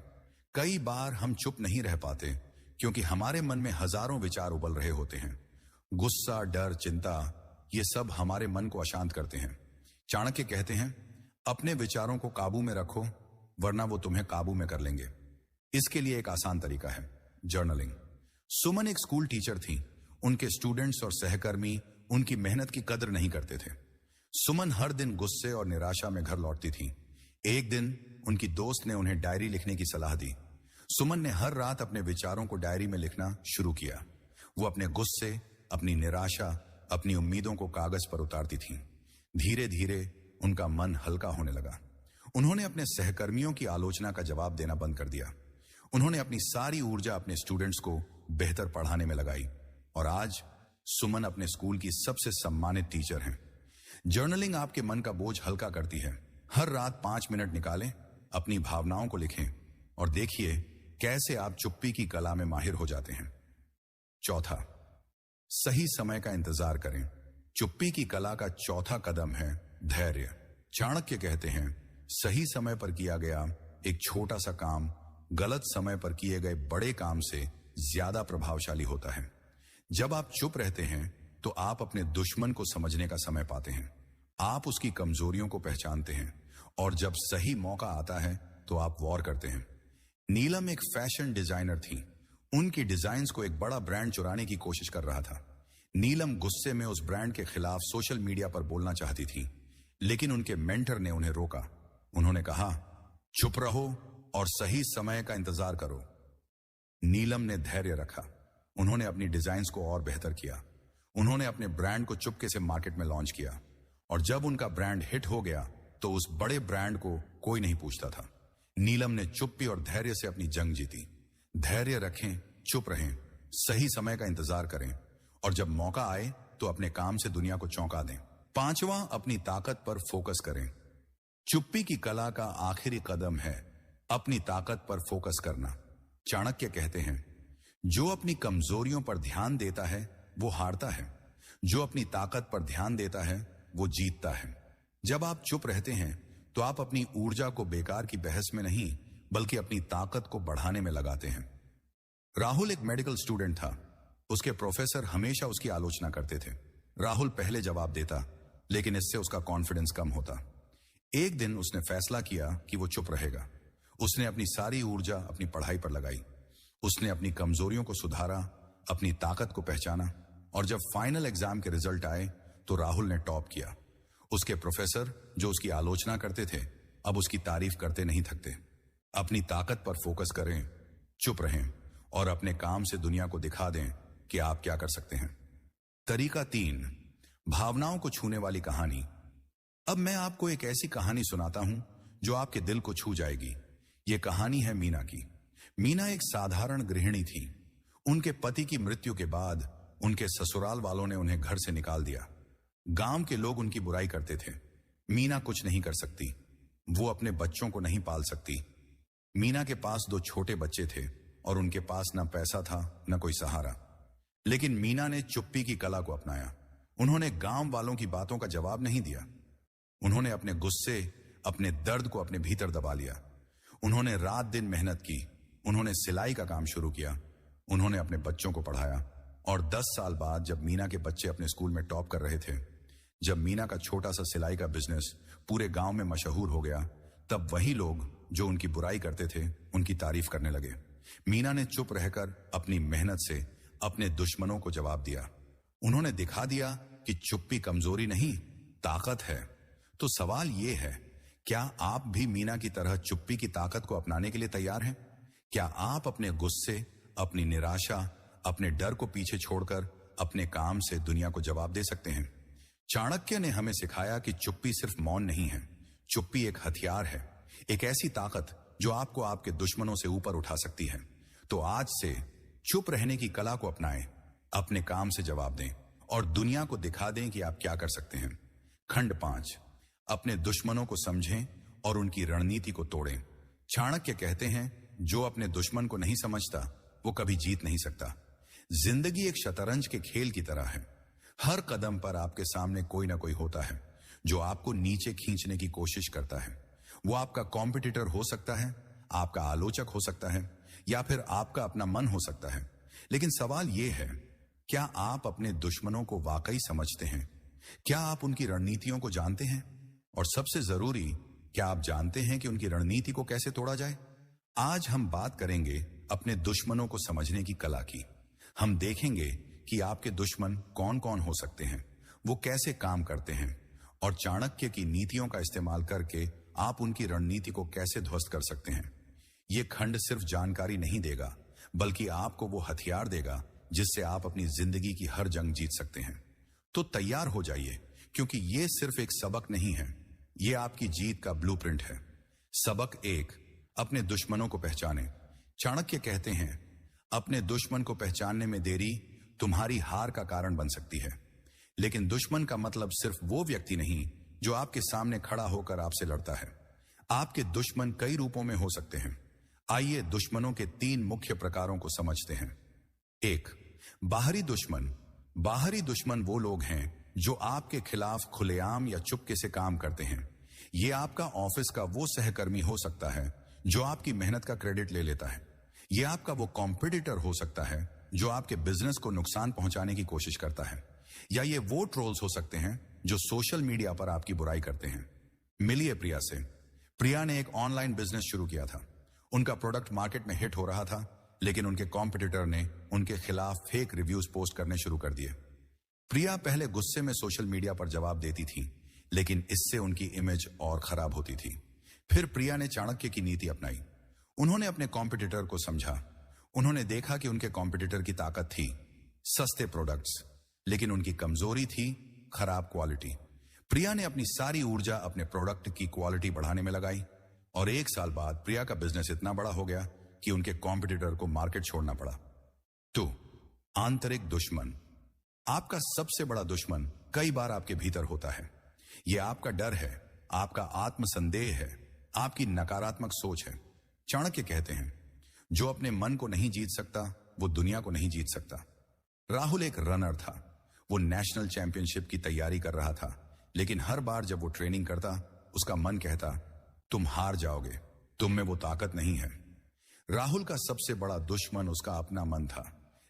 कई बार हम चुप नहीं रह पाते क्योंकि हमारे मन में हजारों विचार उबल रहे होते हैं। गुस्सा, डर, चिंता, ये सब हमारे मन को अशांत करते हैं। चाणक्य कहते हैं, अपने विचारों को काबू में रखो वरना वो तुम्हें काबू में कर लेंगे। इसके लिए एक आसान तरीका है, जर्नलिंग। सुमन एक स्कूल टीचर थी। उनके स्टूडेंट्स और सहकर्मी उनकी मेहनत की कदर नहीं करते थे। सुमन हर दिन गुस्से और निराशा में घर लौटती थी। एक दिन उनकी दोस्त ने उन्हें डायरी लिखने की सलाह दी। सुमन ने हर रात अपने विचारों को डायरी में लिखना शुरू किया। वो अपने गुस्से, अपनी निराशा, अपनी उम्मीदों को कागज पर उतारती थी। धीरे धीरे उनका मन हल्का होने लगा। उन्होंने अपने सहकर्मियों की आलोचना का जवाब देना बंद कर दिया। उन्होंने अपनी सारी ऊर्जा अपने स्टूडेंट्स को बेहतर पढ़ाने में लगाई और आज सुमन अपने स्कूल की सबसे सम्मानित टीचर हैं। जर्नलिंग आपके मन का बोझ हल्का करती है। हर रात 5 मिनट निकालें, अपनी भावनाओं को लिखें और देखिए कैसे आप चुप्पी की कला में माहिर हो जाते हैं। 4. सही समय का इंतजार करें। चुप्पी की कला का चौथा कदम है धैर्य। चाणक्य कहते हैं, सही समय पर किया गया एक छोटा सा काम गलत समय पर किए गए बड़े काम से ज्यादा प्रभावशाली होता है। जब आप चुप रहते हैं तो आप अपने दुश्मन को समझने का समय पाते हैं। आप उसकी कमजोरियों को पहचानते हैं और जब सही मौका आता है तो आप वॉर करते हैं। नीलम एक फैशन डिजाइनर थी। उनकी डिजाइन्स को एक बड़ा ब्रांड चुराने की कोशिश कर रहा था। नीलम गुस्से में उस ब्रांड के खिलाफ सोशल मीडिया पर बोलना चाहती थी, लेकिन उनके मेंटर ने उन्हें रोका। उन्होंने कहा, चुप रहो और सही समय का इंतजार करो। नीलम ने धैर्य रखा। उन्होंने अपनी डिजाइन्स को और बेहतर किया। उन्होंने अपने ब्रांड को चुपके से मार्केट में लॉन्च किया और जब उनका ब्रांड हिट हो गया तो उस बड़े ब्रांड को कोई नहीं पूछता था। नीलम ने चुप्पी और धैर्य से अपनी जंग जीती। धैर्य रखें, चुप रहें, सही समय का इंतजार करें और जब मौका आए तो अपने काम से दुनिया को चौंका दें। 5वां, अपनी ताकत पर फोकस करें। चुप्पी की कला का आखिरी कदम है अपनी ताकत पर फोकस करना। चाणक्य कहते हैं, जो अपनी कमजोरियों पर ध्यान देता है वो हारता है, जो अपनी ताकत पर ध्यान देता है वो जीतता है। जब आप चुप रहते हैं तो आप अपनी ऊर्जा को बेकार की बहस में नहीं बल्कि अपनी ताकत को बढ़ाने में लगाते हैं। राहुल एक मेडिकल स्टूडेंट था। उसके प्रोफेसर हमेशा उसकी आलोचना करते थे। राहुल पहले जवाब देता, लेकिन इससे उसका कॉन्फिडेंस कम होता। एक दिन उसने फैसला किया कि वो चुप रहेगा। उसने अपनी सारी ऊर्जा अपनी पढ़ाई पर लगाई। उसने अपनी कमजोरियों को सुधारा, अपनी ताकत को पहचाना और जब फाइनल एग्जाम के रिजल्ट आए तो राहुल ने टॉप किया। उसके प्रोफेसर जो उसकी आलोचना करते थे अब उसकी तारीफ करते नहीं थकते। अपनी ताकत पर फोकस करें, चुप रहें और अपने काम से दुनिया को दिखा दें कि आप क्या कर सकते हैं। तरीका 3, भावनाओं को छूने वाली कहानी। अब मैं आपको एक ऐसी कहानी सुनाता हूं जो आपके दिल को छू जाएगी। यह कहानी है मीना की। मीना एक साधारण गृहिणी थी। उनके पति की मृत्यु के बाद उनके ससुराल वालों ने उन्हें घर से निकाल दिया। गांव के लोग उनकी बुराई करते थे। मीना कुछ नहीं कर सकती, वो अपने बच्चों को नहीं पाल सकती। मीना के पास 2 छोटे बच्चे थे और उनके पास न पैसा था न कोई सहारा। लेकिन मीना ने चुप्पी की कला को अपनाया। उन्होंने गांव वालों की बातों का जवाब नहीं दिया। उन्होंने अपने गुस्से, अपने दर्द को अपने भीतर दबा लिया। उन्होंने रात दिन मेहनत की। उन्होंने सिलाई का काम शुरू किया। उन्होंने अपने बच्चों को पढ़ाया और 10 साल बाद जब मीना के बच्चे अपने स्कूल में टॉप कर रहे थे, जब मीना का छोटा सा सिलाई का बिजनेस पूरे गांव में मशहूर हो गया, तब वही लोग जो उनकी बुराई करते थे उनकी तारीफ करने लगे। मीना ने चुप रहकर अपनी मेहनत से अपने दुश्मनों को जवाब दिया। उन्होंने दिखा दिया कि चुप्पी कमजोरी नहीं, ताकत है। तो सवाल यह है, क्या आप भी मीना की तरह चुप्पी की ताकत को अपनाने के लिए तैयार हैं? क्या आप अपने गुस्से, अपनी निराशा, अपने डर को पीछे छोड़कर अपने काम से दुनिया को जवाब दे सकते हैं? चाणक्य ने हमें सिखाया कि चुप्पी सिर्फ मौन नहीं है, चुप्पी एक हथियार है, एक ऐसी ताकत जो आपको आपके दुश्मनों से ऊपर उठा सकती है। तो आज से चुप रहने की कला को अपनाएं, अपने काम से जवाब दें और दुनिया को दिखा दें कि आप क्या कर सकते हैं। खंड 5, अपने दुश्मनों को समझें और उनकी रणनीति को तोड़ें। चाणक्य कहते हैं, जो अपने दुश्मन को नहीं समझता वो कभी जीत नहीं सकता। जिंदगी एक शतरंज के खेल की तरह है। हर कदम पर आपके सामने कोई ना कोई होता है जो आपको नीचे खींचने की कोशिश करता है। वो आपका कॉम्पिटिटर हो सकता है, आपका आलोचक हो सकता है, या फिर आपका अपना मन हो सकता है। लेकिन सवाल यह है, क्या आप अपने दुश्मनों को वाकई समझते हैं? क्या आप उनकी रणनीतियों को जानते हैं? और सबसे जरूरी, क्या आप जानते हैं कि उनकी रणनीति को कैसे तोड़ा जाए? आज हम बात करेंगे अपने दुश्मनों को समझने की कला की। हम देखेंगे कि आपके दुश्मन कौन कौन हो सकते हैं, वो कैसे काम करते हैं, और चाणक्य की नीतियों का इस्तेमाल करके आप उनकी रणनीति को कैसे ध्वस्त कर सकते हैं। ये खंड सिर्फ जानकारी नहीं देगा, बल्कि आपको वो हथियार देगा जिससे आप अपनी जिंदगी की हर जंग जीत सकते हैं। तो तैयार हो जाइए, क्योंकि ये सिर्फ एक सबक नहीं है, ये आपकी जीत का ब्लूप्रिंट है। सबक 1, अपने दुश्मनों को पहचानें। चाणक्य कहते हैं, अपने दुश्मन को पहचानने में देरी तुम्हारी हार का कारण बन सकती है। लेकिन दुश्मन का मतलब सिर्फ वो व्यक्ति नहीं जो आपके सामने खड़ा होकर आपसे लड़ता है। आपके दुश्मन कई रूपों में हो सकते हैं। आइए दुश्मनों के 3 मुख्य प्रकारों को समझते हैं। 1, बाहरी दुश्मन। बाहरी दुश्मन वो लोग हैं जो आपके खिलाफ खुलेआम या चुपके से काम करते हैं। ये आपका ऑफिस का वो सहकर्मी हो सकता है जो आपकी मेहनत का क्रेडिट ले लेता है। ये आपका वो कॉम्पिटिटर हो सकता है जो आपके बिजनेस को नुकसान पहुंचाने की कोशिश करता है। या ये वो ट्रोल्स हो सकते हैं जो सोशल मीडिया पर आपकी बुराई करते हैं। मिलिए प्रिया से। प्रिया ने एक ऑनलाइन बिजनेस शुरू किया था। उनका प्रोडक्ट मार्केट में हिट हो रहा था, लेकिन उनके कॉम्पिटिटर ने उनके खिलाफ फेक रिव्यूज पोस्ट करने शुरू कर दिए। प्रिया पहले गुस्से में सोशल मीडिया पर जवाब देती थी, लेकिन इससे उनकी इमेज और खराब होती थी। फिर प्रिया ने चाणक्य की नीति अपनाई। उन्होंने अपने कॉम्पिटिटर को समझा। उन्होंने देखा कि उनके कॉम्पिटिटर की ताकत थी सस्ते प्रोडक्ट्स, लेकिन उनकी कमजोरी थी खराब क्वालिटी। प्रिया ने अपनी सारी ऊर्जा अपने प्रोडक्ट की क्वालिटी बढ़ाने में लगाई, और 1 साल बाद प्रिया का बिजनेस इतना बड़ा हो गया कि उनके कॉम्पिटिटर को मार्केट छोड़ना पड़ा। 2, आंतरिक दुश्मन। आपका सबसे बड़ा दुश्मन कई बार आपके भीतर होता है। यह आपका डर है, आपका आत्मसंदेह है, आपकी नकारात्मक सोच है। चाणक्य कहते हैं, जो अपने मन को नहीं जीत सकता वो दुनिया को नहीं जीत सकता। राहुल एक रनर था। वो नेशनल चैंपियनशिप की तैयारी कर रहा था, लेकिन हर बार जब वो ट्रेनिंग करता, उसका मन कहता, तुम हार जाओगे, तुम में वो ताकत नहीं है। राहुल का सबसे बड़ा दुश्मन उसका अपना मन था,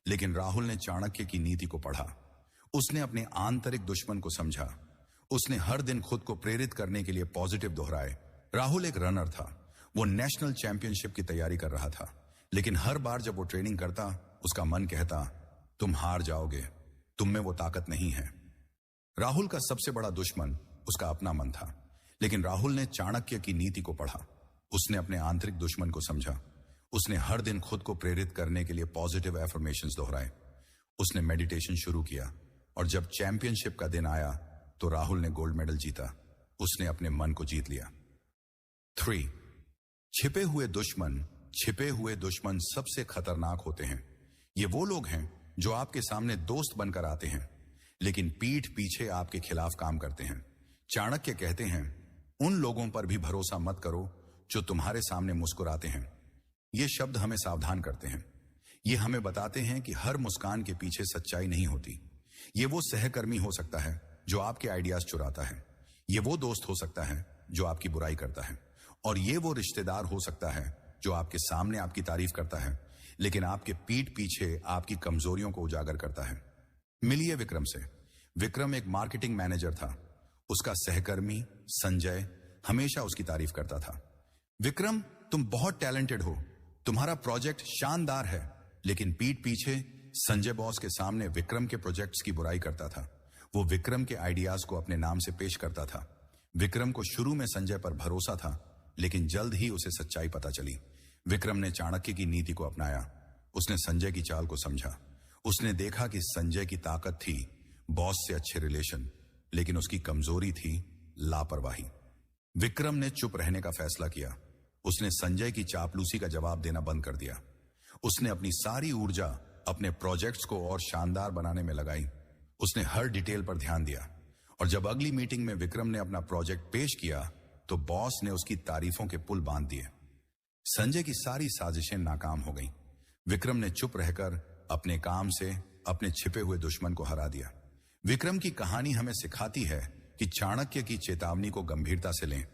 लेकिन राहुल ने चाणक्य की नीति को पढ़ा। उसने अपने आंतरिक दुश्मन को समझा। उसने हर दिन खुद को प्रेरित करने के लिए पॉजिटिव दोहराए। राहुल एक रनर था। वो नेशनल चैंपियनशिप की तैयारी कर रहा था, लेकिन हर बार जब वो ट्रेनिंग करता, उसका मन कहता, तुम हार जाओगे, तुम में वो ताकत नहीं है। राहुल का सबसे बड़ा दुश्मन उसका अपना मन था, लेकिन राहुल ने चाणक्य की नीति को पढ़ा। उसने अपने आंतरिक दुश्मन को समझा। उसने हर दिन खुद को प्रेरित करने के लिए पॉजिटिव एफर्मेशंस दोहराए। उसने मेडिटेशन शुरू किया, और जब चैंपियनशिप का दिन आया तो राहुल ने गोल्ड मेडल जीता। उसने अपने मन को जीत लिया। 3, छिपे हुए दुश्मन सबसे खतरनाक होते हैं। ये वो लोग हैं जो आपके सामने दोस्त बनकर आते हैं, लेकिन पीठ पीछे आपके खिलाफ काम करते हैं। चाणक्य कहते हैं, उन लोगों पर भी भरोसा मत करो जो तुम्हारे सामने मुस्कुराते हैं। ये शब्द हमें सावधान करते हैं। ये हमें बताते हैं कि हर मुस्कान के पीछे सच्चाई नहीं होती। ये वो सहकर्मी हो सकता है जो आपके आइडियाज चुराता है। ये वो दोस्त हो सकता है जो आपकी बुराई करता है। और ये वो रिश्तेदार हो सकता है जो आपके सामने आपकी तारीफ करता है, लेकिन आपके पीठ पीछे आपकी कमजोरियों को उजागर करता है। मिलिए विक्रम से। विक्रम एक मार्केटिंग मैनेजर था। उसका सहकर्मी संजय हमेशा उसकी तारीफ करता था। विक्रम, तुम बहुत टैलेंटेड हो, तुम्हारा प्रोजेक्ट शानदार है। लेकिन पीठ पीछे संजय बॉस के सामने विक्रम के प्रोजेक्ट्स की बुराई करता था। वो विक्रम के आइडियाज को अपने नाम से पेश करता था। विक्रम को शुरू में संजय पर भरोसा था, लेकिन जल्द ही उसे सच्चाई पता चली। विक्रम ने चाणक्य की नीति को अपनाया। उसने संजय की चाल को समझा। उसने देखा कि संजय की ताकत थी बॉस से अच्छे रिलेशन, लेकिन उसकी कमजोरी थी लापरवाही। विक्रम ने चुप रहने का फैसला किया। उसने संजय की चापलूसी का जवाब देना बंद कर दिया। उसने अपनी सारी ऊर्जा अपने प्रोजेक्ट्स को और शानदार बनाने में लगाई। उसने हर डिटेल पर ध्यान दिया, और जब अगली मीटिंग में विक्रम ने अपना प्रोजेक्ट पेश किया तो बॉस ने उसकी तारीफों के पुल बांध दिए। संजय की सारी साजिशें नाकाम हो गईं। विक्रम ने चुप रहकर अपने काम से अपने छिपे हुए दुश्मन को हरा दिया। विक्रम की कहानी हमें सिखाती है कि चाणक्य की चेतावनी को गंभीरता से लें।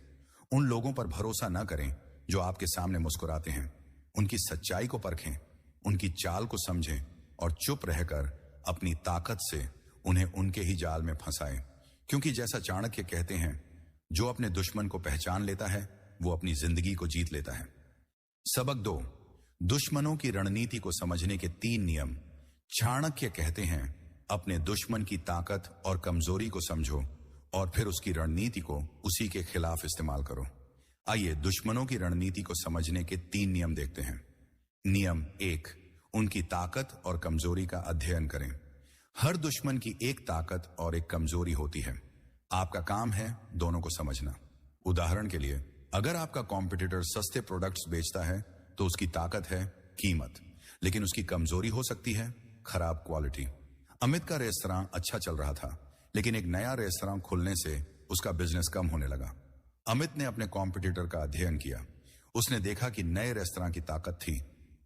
उन लोगों पर भरोसा न करें जो आपके सामने मुस्कुराते हैं। उनकी सच्चाई को परखें, उनकी चाल को समझें और चुप रहकर अपनी ताकत से उन्हें उनके ही जाल में फंसाएं। क्योंकि जैसा चाणक्य कहते हैं, जो अपने दुश्मन को पहचान लेता है वो अपनी जिंदगी को जीत लेता है। सबक 2, दुश्मनों की रणनीति को समझने के 3 नियम। चाणक्य कहते हैं, अपने दुश्मन की ताकत और कमजोरी को समझो और फिर उसकी रणनीति को उसी के खिलाफ इस्तेमाल करो। आइए दुश्मनों की रणनीति को समझने के 3 नियम देखते हैं। नियम 1, उनकी ताकत और कमजोरी का अध्ययन करें। हर दुश्मन की एक ताकत और एक कमजोरी होती है। आपका काम है दोनों को समझना। उदाहरण के लिए, अगर आपका कॉम्पिटिटर सस्ते प्रोडक्ट्स बेचता है तो उसकी ताकत है कीमत, लेकिन उसकी कमजोरी हो सकती है खराब क्वालिटी। अमित का रेस्तरां अच्छा चल रहा था, लेकिन एक नया रेस्तरां खुलने से उसका बिजनेस कम होने लगा। अमित ने अपने कॉम्पिटिटर का अध्ययन किया। उसने देखा कि नए रेस्तरां की ताकत थी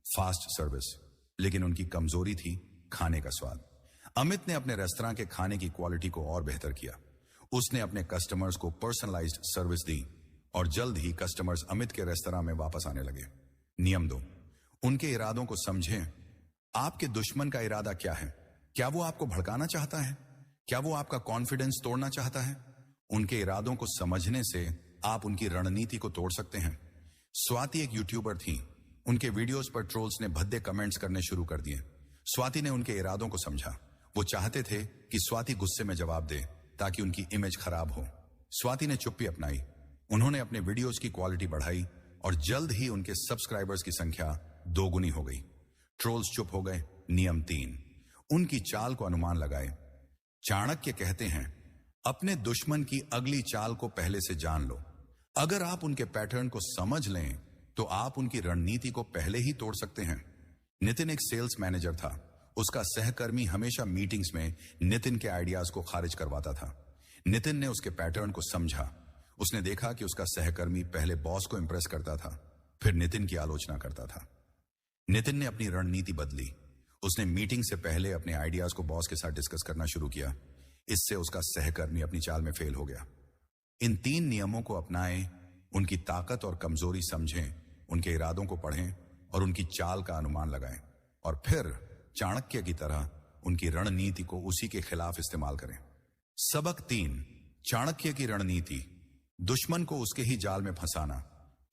फास्ट सर्विस, लेकिन उनकी कमजोरी थी खाने का स्वाद। अमित ने अपने रेस्तरां के खाने की क्वालिटी को और बेहतर किया। उसने अपने कस्टमर्स को पर्सनलाइज्ड सर्विस दी और जल्द ही कस्टमर्स अमित के रेस्तरां में वापस आने लगे। नियम 2, उनके इरादों को समझें। आपके दुश्मन का इरादा क्या है? क्या वो आपको भड़काना चाहता है? क्या वो आपका कॉन्फिडेंस तोड़ना चाहता है? उनके इरादों को समझने से आप उनकी रणनीति को तोड़ सकते हैं। स्वाति एक यूट्यूबर थी। उनके वीडियोस पर ट्रोल्स ने भद्दे कमेंट्स करने शुरू कर दिए। स्वाति ने उनके इरादों को समझा। वो चाहते थे कि स्वाति गुस्से में जवाब दे ताकि उनकी इमेज खराब हो। स्वाति ने चुप्पी अपनाई। उन्होंने अपने वीडियोस की क्वालिटी बढ़ाई और जल्द ही उनके सब्सक्राइबर्स की संख्या 2 गुनी हो गई। ट्रोल्स चुप हो गए। नियम 3, उनकी चाल को अनुमान लगाए। चाणक्य कहते हैं, अपने दुश्मन की अगली चाल को पहले से जान लो। अगर आप उनके पैटर्न को समझ लें तो आप उनकी रणनीति को पहले ही तोड़ सकते हैं। नितिन एक सेल्स मैनेजर था। उसका सहकर्मी हमेशा मीटिंग्स में नितिन के आइडियाज को खारिज करवाता था। नितिन ने उसके पैटर्न को समझा। उसने देखा कि उसका सहकर्मी पहले बॉस को इंप्रेस करता था, फिर नितिन की आलोचना करता था। नितिन ने अपनी रणनीति बदली। उसने मीटिंग से पहले अपने आइडियाज को बॉस के साथ डिस्कस करना शुरू किया। इससे उसका सहकर्मी अपनी चाल में फेल हो गया। इन 3 नियमों को अपनाएं, उनकी ताकत और कमजोरी समझें, उनके इरादों को पढ़ें और उनकी चाल का अनुमान लगाएं, और फिर चाणक्य की तरह उनकी रणनीति को उसी के खिलाफ इस्तेमाल करें। सबक 3, चाणक्य की रणनीति। दुश्मन को उसके ही जाल में फंसाना।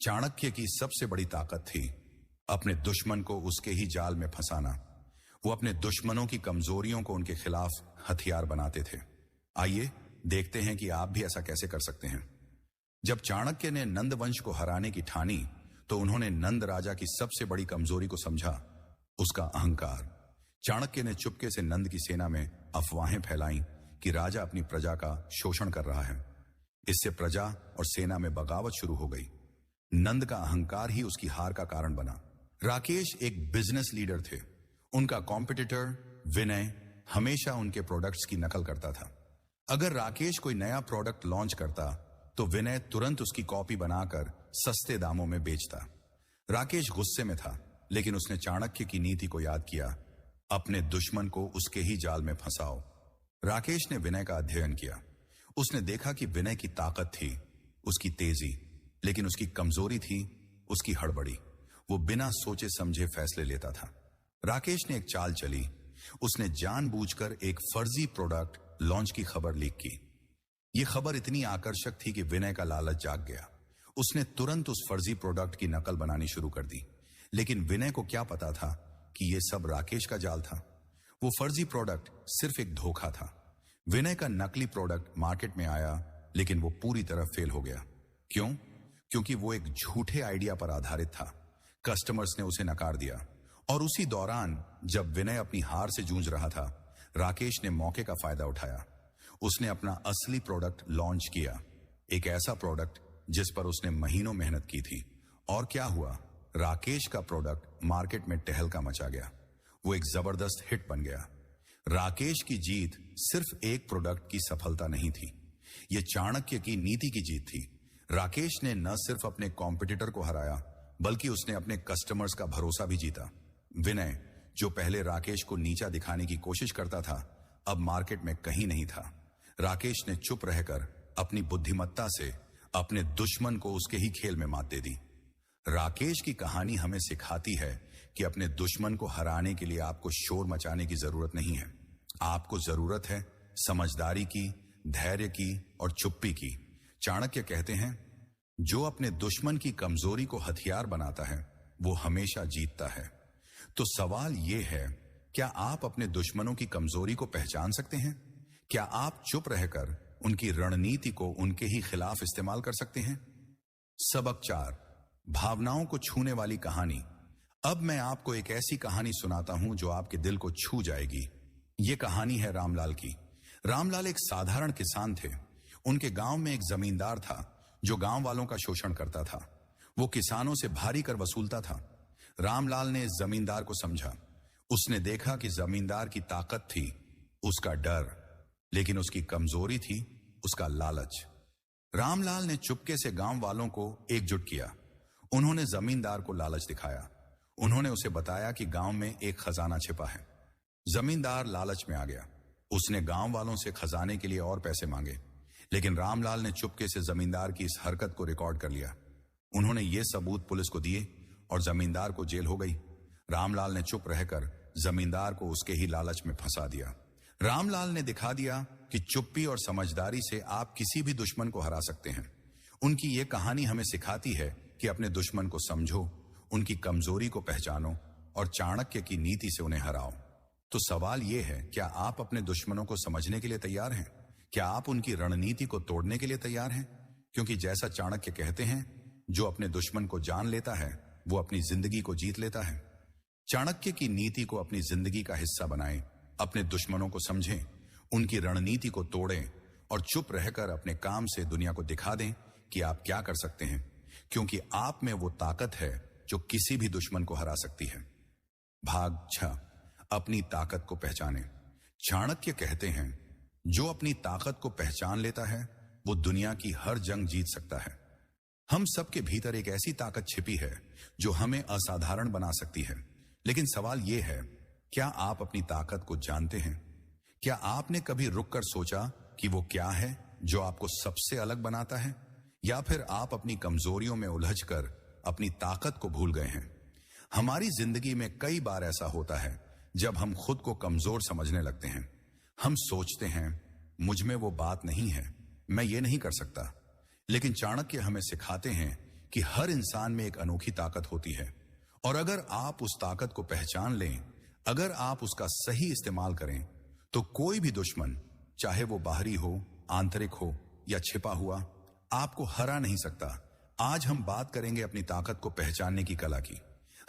चाणक्य की सबसे बड़ी ताकत थी अपने दुश्मन को उसके ही जाल में फंसाना। वो अपने दुश्मनों की कमजोरियों को उनके खिलाफ हथियार बनाते थे। आइए देखते हैं कि आप भी ऐसा कैसे कर सकते हैं। जब चाणक्य ने नंद वंश को हराने की ठानी तो उन्होंने नंद राजा की सबसे बड़ी कमजोरी को समझा, उसका अहंकार। चाणक्य ने चुपके से नंद की सेना में अफवाहें फैलाई कि राजा अपनी प्रजा का शोषण कर रहा है। इससे प्रजा और सेना में बगावत शुरू हो गई। नंद का अहंकार ही उसकी हार का कारण बना। राकेश एक बिजनेस लीडर थे। उनका कॉम्पिटिटर विनय हमेशा उनके प्रोडक्ट्स की नकल करता था। अगर राकेश कोई नया प्रोडक्ट लॉन्च करता तो विनय तुरंत उसकी कॉपी बनाकर सस्ते दामों में बेचता। राकेश गुस्से में था, लेकिन उसने चाणक्य की नीति को याद किया, अपने दुश्मन को उसके ही जाल में फंसाओ। राकेश ने विनय का अध्ययन किया। उसने देखा कि विनय की ताकत थी उसकी तेजी, लेकिन उसकी कमजोरी थी उसकी हड़बड़ी। वो बिना सोचे समझे फैसले लेता था। राकेश ने एक चाल चली। उसने जानबूझकर एक फर्जी प्रोडक्ट लॉन्च की खबर लीक की। यह खबर इतनी आकर्षक थी कि विनय का लालच जाग गया। उसने तुरंत उस फर्जी प्रोडक्ट की नकल बनानी शुरू कर दी। लेकिन विनय को क्या पता था कि यह सब राकेश का जाल था। वो फर्जी प्रोडक्ट सिर्फ एक धोखा था। विनय का नकली प्रोडक्ट मार्केट में आया, लेकिन वो पूरी तरह फेल हो गया। क्यों? क्योंकि वो एक झूठे आइडिया पर आधारित था। कस्टमर्स ने उसे नकार दिया और उसी दौरान जब विनय अपनी हार से जूझ रहा था, राकेश ने मौके का फायदा उठाया। उसने अपना असली प्रोडक्ट लॉन्च किया, एक ऐसा प्रोडक्ट जिस पर उसने महीनों मेहनत की थी। और क्या हुआ? राकेश का प्रोडक्ट मार्केट में टहलका मचा गया। वो एक जबरदस्त हिट बन गया। राकेश की जीत सिर्फ एक प्रोडक्ट की सफलता नहीं थी, यह चाणक्य की नीति की जीत थी। राकेश ने न सिर्फ अपने कॉम्पिटिटर को हराया, बल्कि उसने अपने कस्टमर्स का भरोसा भी जीता। विनय, जो पहले राकेश को नीचा दिखाने की कोशिश करता था, अब मार्केट में कहीं नहीं था। राकेश ने चुप रहकर अपनी बुद्धिमत्ता से अपने दुश्मन को उसके ही खेल में मात दे दी। राकेश की कहानी हमें सिखाती है कि अपने दुश्मन को हराने के लिए आपको शोर मचाने की जरूरत नहीं है। आपको जरूरत है समझदारी की, धैर्य की और चुप्पी की। चाणक्य कहते हैं, जो अपने दुश्मन की कमजोरी को हथियार बनाता है, वो हमेशा जीतता है। तो सवाल यह है, क्या आप अपने दुश्मनों की कमजोरी को पहचान सकते हैं? क्या आप चुप रहकर उनकी रणनीति को उनके ही खिलाफ इस्तेमाल कर सकते हैं? सबक 4, भावनाओं को छूने वाली कहानी। अब मैं आपको एक ऐसी कहानी सुनाता हूं जो आपके दिल को छू जाएगी। ये कहानी है रामलाल की। रामलाल एक साधारण किसान थे। उनके गांव में एक जमींदार था जो गांव वालों का शोषण करता था। वो किसानों से भारी कर वसूलता था। रामलाल ने इस जमींदार को समझा। उसने देखा कि जमींदार की ताकत थी उसका डर, लेकिन उसकी कमजोरी थी उसका लालच। रामलाल ने चुपके से गांव वालों को एकजुट किया। उन्होंने जमींदार को लालच दिखाया। उन्होंने उसे बताया कि गांव में एक खजाना छिपा है। जमींदार लालच में आ गया। उसने गांव वालों से खजाने के लिए और पैसे मांगे, लेकिन रामलाल ने चुपके से जमींदार की इस हरकत को रिकॉर्ड कर लिया। उन्होंने ये सबूत पुलिस को दिए और जमींदार को जेल हो गई। रामलाल ने चुप रहकर जमींदार को उसके ही लालच में फंसा दिया। रामलाल ने दिखा दिया कि चुप्पी और समझदारी से आप किसी भी दुश्मन को हरा सकते हैं। उनकी ये कहानी हमें सिखाती है कि अपने दुश्मन को समझो, उनकी कमजोरी को पहचानो और चाणक्य की नीति से उन्हें हराओ। तो सवाल यह है, क्या आप अपने दुश्मनों को समझने के लिए तैयार हैं? क्या आप उनकी रणनीति को तोड़ने के लिए तैयार हैं? क्योंकि जैसा चाणक्य कहते हैं, जो अपने दुश्मन को जान लेता है वो अपनी जिंदगी को जीत लेता है। चाणक्य की नीति को अपनी जिंदगी का हिस्सा बनाएं, अपने दुश्मनों को समझें, उनकी रणनीति को तोड़ें और चुप रहकर अपने काम से दुनिया को दिखा दें कि आप क्या कर सकते हैं, क्योंकि आप में वो ताकत है जो किसी भी दुश्मन को हरा सकती है। भाग 6, अपनी ताकत को पहचानें। चाणक्य कहते हैं, जो अपनी ताकत को पहचान लेता है वो दुनिया की हर जंग जीत सकता है। हम सबके भीतर एक ऐसी ताकत छिपी है जो हमें असाधारण बना सकती है। लेकिन सवाल यह है, क्या आप अपनी ताकत को जानते हैं? क्या आपने कभी रुककर सोचा कि वो क्या है जो आपको सबसे अलग बनाता है? या फिर आप अपनी कमजोरियों में उलझकर अपनी ताकत को भूल गए हैं? हमारी जिंदगी में कई बार ऐसा होता है जब हम खुद को कमजोर समझने लगते हैं। हम सोचते हैं, मुझ में वो बात नहीं है, मैं ये नहीं कर सकता। लेकिन चाणक्य हमें सिखाते हैं कि हर इंसान में एक अनोखी ताकत होती है, और अगर आप उस ताकत को पहचान लें, अगर आप उसका सही इस्तेमाल करें, तो कोई भी दुश्मन, चाहे वो बाहरी हो, आंतरिक हो या छिपा हुआ, आपको हरा नहीं सकता। आज हम बात करेंगे अपनी ताकत को पहचानने की कला की।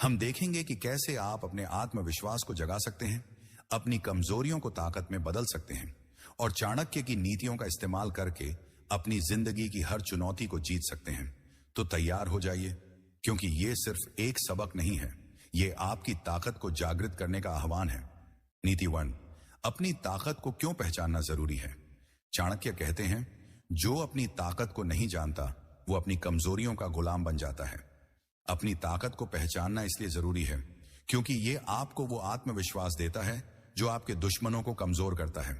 हम देखेंगे कि कैसे आप अपने आत्मविश्वास को जगा सकते हैं, अपनी कमजोरियों को ताकत में बदल सकते हैं और चाणक्य की नीतियों का इस्तेमाल करके अपनी जिंदगी की हर चुनौती को जीत सकते हैं। तो तैयार हो जाइए, क्योंकि ये सिर्फ एक सबक नहीं है, ये आपकी ताकत को जागृत करने का आह्वान है। नीति 1, अपनी ताकत को क्यों पहचानना जरूरी है? चाणक्य कहते हैं, जो अपनी ताकत को नहीं जानता वो अपनी कमजोरियों का गुलाम बन जाता है। अपनी ताकत को पहचानना इसलिए जरूरी है क्योंकि ये आपको वो आत्मविश्वास देता है जो आपके दुश्मनों को कमजोर करता है।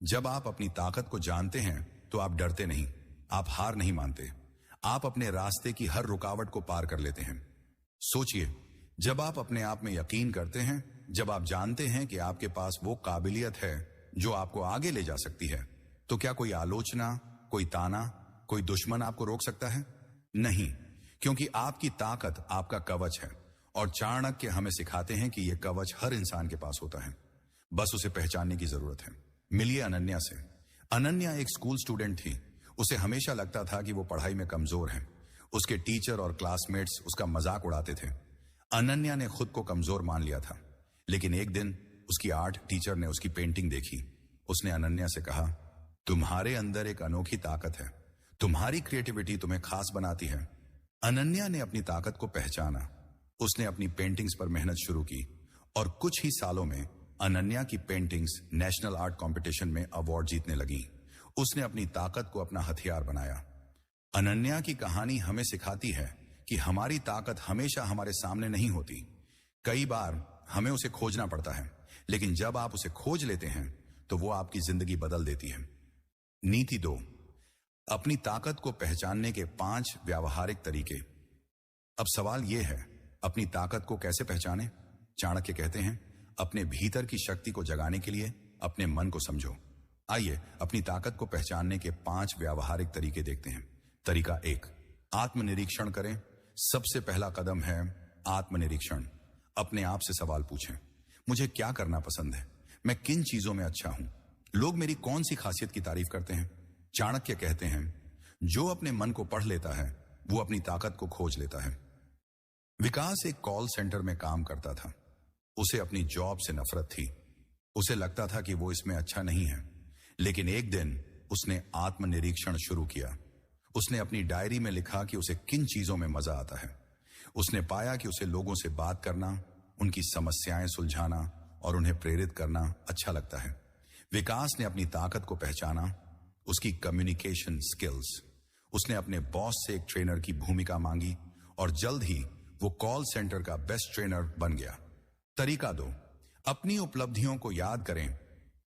जब आप अपनी ताकत को जानते हैं तो आप डरते नहीं, आप हार नहीं मानते, आप अपने रास्ते की हर रुकावट को पार कर लेते हैं। सोचिए, जब आप अपने आप में यकीन करते हैं, जब आप जानते हैं कि आपके पास वो काबिलियत है जो आपको आगे ले जा सकती है, तो क्या कोई आलोचना, कोई ताना, कोई दुश्मन आपको रोक सकता है? नहीं, क्योंकि आपकी ताकत आपका कवच है और चाणक्य हमें सिखाते हैं कि यह कवच हर इंसान के पास होता है, बस उसे पहचानने की जरूरत है। मिलिए अनन्या से। अनन्या एक स्कूल स्टूडेंट थी। उसे हमेशा लगता था कि वो पढ़ाई में कमजोर है। उसके टीचर और क्लासमेट्स उसका मजाक उड़ाते थे। अनन्या ने खुद को कमजोर मान लिया था। लेकिन एक दिन उसकी आर्ट टीचर ने उसकी पेंटिंग देखी। उसने अनन्या से कहा, तुम्हारे अंदर एक अनोखी ताकत है, तुम्हारी क्रिएटिविटी तुम्हें खास बनाती है। अनन्या ने अपनी ताकत को पहचाना। उसने अपनी पेंटिंग्स पर मेहनत शुरू की और कुछ ही सालों में अनन्या की पेंटिंग्स नेशनल आर्ट कंपटीशन में अवार्ड जीतने लगी। उसने अपनी ताकत को अपना हथियार बनाया। अनन्या की कहानी हमें सिखाती है कि हमारी ताकत हमेशा हमारे सामने नहीं होती। कई बार हमें उसे खोजना पड़ता है, लेकिन जब आप उसे खोज लेते हैं तो वो आपकी जिंदगी बदल देती है। नीति 2, अपनी ताकत को पहचानने के 5 व्यावहारिक तरीके। अब सवाल यह है, अपनी ताकत को कैसे पहचानें? चाणक्य कहते हैं, अपने भीतर की शक्ति को जगाने के लिए अपने मन को समझो। आइए अपनी ताकत को पहचानने के 5 व्यावहारिक तरीके देखते हैं। तरीका 1, आत्मनिरीक्षण करें। सबसे पहला कदम है आत्मनिरीक्षण। अपने आप से सवाल पूछें, मुझे क्या करना पसंद है? मैं किन चीजों में अच्छा हूं? लोग मेरी कौन सी खासियत की तारीफ करते हैं? चाणक्य कहते हैं, जो अपने मन को पढ़ लेता है वो अपनी ताकत को खोज लेता है। विकास एक कॉल सेंटर में काम करता था। उसे अपनी जॉब से नफरत थी। उसे लगता था कि वो इसमें अच्छा नहीं है। लेकिन एक दिन उसने आत्मनिरीक्षण शुरू किया। उसने अपनी डायरी में लिखा कि उसे किन चीजों में मजा आता है। उसने पाया कि उसे लोगों से बात करना, उनकी समस्याएं सुलझाना और उन्हें प्रेरित करना अच्छा लगता है। विकास ने अपनी ताकत को पहचाना, उसकी कम्युनिकेशन स्किल्स। उसने अपने बॉस से एक ट्रेनर की भूमिका मांगी और जल्द ही वो कॉल सेंटर का बेस्ट ट्रेनर बन गया। तरीका 2, अपनी उपलब्धियों को याद करें।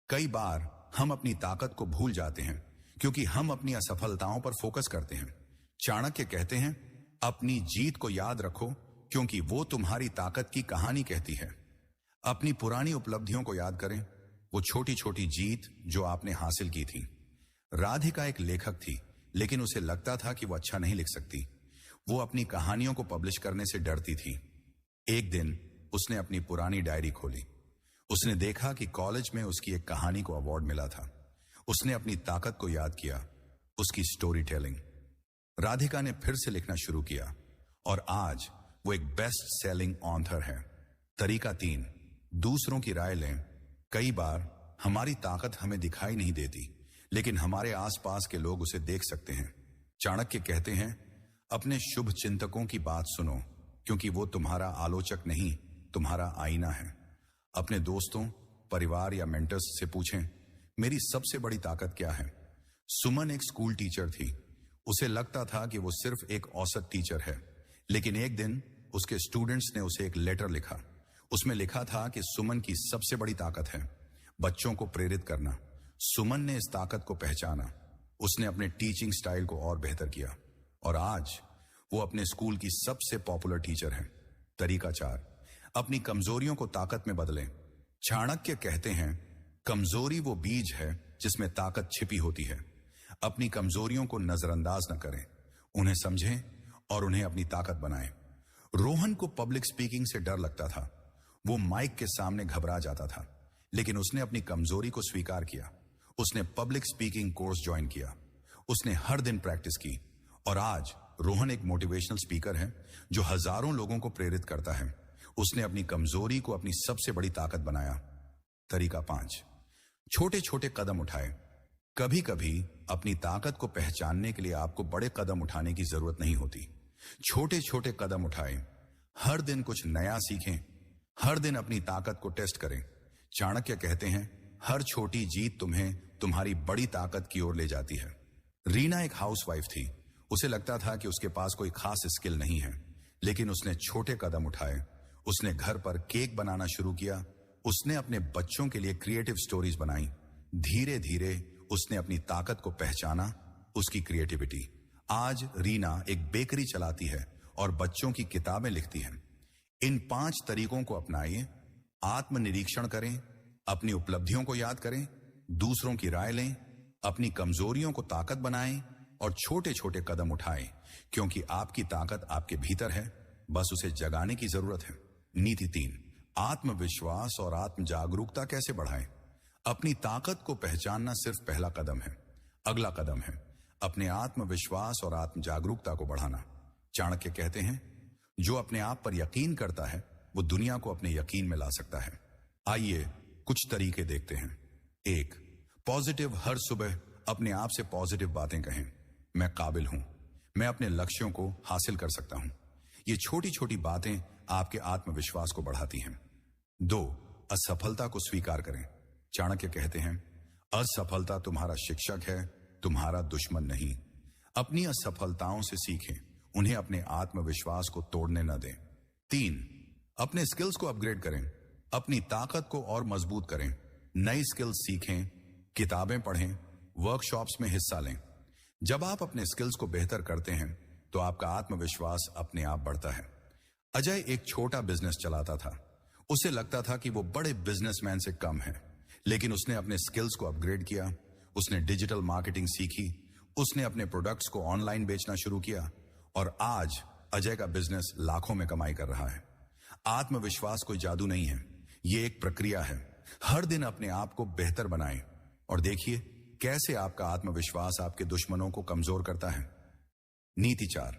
कई बार हम अपनी ताकत को भूल जाते हैं क्योंकि हम अपनी असफलताओं पर फोकस करते हैं। चाणक्य कहते हैं, अपनी जीत को याद रखो क्योंकि वो तुम्हारी ताकत की कहानी कहती है। अपनी पुरानी उपलब्धियों को याद करें, वो छोटी छोटी जीत जो आपने हासिल की थी। राधिका एक लेखक थी, लेकिन उसे लगता था कि वो अच्छा नहीं लिख सकती। वो अपनी कहानियों को पब्लिश करने से डरती थी। एक दिन उसने अपनी पुरानी डायरी खोली। उसने देखा कि कॉलेज में उसकी एक कहानी को अवार्ड मिला था। उसने अपनी ताकत को याद किया, उसकी स्टोरी टेलिंग। राधिका ने फिर से लिखना शुरू किया और आज वो एक बेस्ट सेलिंग ऑथर है। तरीका 3, दूसरों की राय लें। कई बार हमारी ताकत हमें दिखाई नहीं देती, लेकिन हमारे आसपास के लोग उसे देख सकते हैं। चाणक्य कहते हैं, अपने शुभ चिंतकों की बात सुनो क्योंकि वो तुम्हारा आलोचक नहीं, तुम्हारा आईना है। अपने दोस्तों, परिवार या मेंटर्स से पूछें, मेरी सबसे बड़ी ताकत क्या है? सुमन एक स्कूल टीचर थी। उसे लगता था कि वो सिर्फ एक औसत टीचर है, लेकिन एक दिन उसके स्टूडेंट्स ने उसे एक लेटर लिखा। उसमें लिखा था कि सुमन की सबसे बड़ी ताकत है बच्चों को प्रेरित करना। सुमन ने इस ताकत को पहचाना। उसने अपने टीचिंग स्टाइल को और बेहतर किया और आज वो अपने स्कूल की सबसे पॉपुलर टीचर है। तरीका 4, अपनी कमजोरियों को ताकत में बदलें। चाणक्य कहते हैं, कमजोरी वो बीज है जिसमें ताकत छिपी होती है। अपनी कमजोरियों को नजरअंदाज न करें, उन्हें समझें और उन्हें अपनी ताकत बनाएं। रोहन को पब्लिक स्पीकिंग से डर लगता था। वो माइक के सामने घबरा जाता था, लेकिन उसने अपनी कमजोरी को स्वीकार किया। उसने पब्लिक स्पीकिंग कोर्स ज्वाइन किया। उसने हर दिन प्रैक्टिस की और आज रोहन एक मोटिवेशनल स्पीकर है जो हजारों लोगों को प्रेरित करता है। उसने अपनी कमजोरी को अपनी सबसे बड़ी ताकत बनाया। तरीका 5, छोटे छोटे कदम उठाएं। कभी कभी अपनी ताकत को पहचानने के लिए आपको बड़े कदम उठाने की जरूरत नहीं होती। छोटे छोटे कदम उठाएं। हर दिन कुछ नया सीखें। हर दिन अपनी ताकत को टेस्ट करें। चाणक्य कहते हैं, हर छोटी जीत तुम्हें तुम्हारी बड़ी ताकत की ओर ले जाती है। रीना एक हाउसवाइफ थी। उसे लगता था कि उसके पास कोई खास स्किल नहीं है, लेकिन उसने छोटे कदम उठाए। उसने घर पर केक बनाना शुरू किया। उसने अपने बच्चों के लिए क्रिएटिव स्टोरीज बनाई। धीरे धीरे उसने अपनी ताकत को पहचाना, उसकी क्रिएटिविटी। आज रीना एक बेकरी चलाती है और बच्चों की किताबें लिखती है। इन 5 तरीकों को अपनाइए। आत्मनिरीक्षण करें, अपनी उपलब्धियों को याद करें, दूसरों की राय लें, अपनी कमजोरियों को ताकत बनाएं और छोटे छोटे कदम उठाएं, क्योंकि आपकी ताकत आपके भीतर है, बस उसे जगाने की जरूरत है। नीति 3, आत्मविश्वास और आत्म जागरूकता कैसे बढ़ाएं? अपनी ताकत को पहचानना सिर्फ पहला कदम है। अगला कदम है अपने आत्मविश्वास और आत्म जागरूकता को बढ़ाना। चाणक्य कहते हैं, जो अपने आप पर यकीन करता है वो दुनिया को अपने यकीन में ला सकता है। आइए कुछ तरीके देखते हैं। 1, पॉजिटिव हर सुबह अपने आप से पॉजिटिव बातें कहें। मैं काबिल हूं, मैं अपने लक्ष्यों को हासिल कर सकता हूं। ये छोटी छोटी बातें आपके आत्मविश्वास को बढ़ाती हैं। 2, असफलता को स्वीकार करें। चाणक्य कहते हैं, असफलता तुम्हारा शिक्षक है, तुम्हारा दुश्मन नहीं। अपनी असफलताओं से सीखें, उन्हें अपने आत्मविश्वास को तोड़ने न दें। 3, अपने स्किल्स को अपग्रेड करें, अपनी ताकत को और मजबूत करें। नई स्किल्स सीखें, किताबें पढ़ें, वर्कशॉप्स में हिस्सा लें। जब आप अपने स्किल्स को बेहतर करते हैं तो आपका आत्मविश्वास अपने आप बढ़ता है। अजय एक छोटा बिजनेस चलाता था। उसे लगता था कि वो बड़े बिजनेसमैन से कम है, लेकिन उसने अपने स्किल्स को अपग्रेड किया। उसने डिजिटल मार्केटिंग सीखी, उसने अपने प्रोडक्ट्स को ऑनलाइन बेचना शुरू किया और आज अजय का बिजनेस लाखों में कमाई कर रहा है। आत्मविश्वास कोई जादू नहीं है, ये एक प्रक्रिया है। हर दिन अपने आप को बेहतर बनाएं और देखिए कैसे आपका आत्मविश्वास आपके दुश्मनों को कमजोर करता है। नीति 4,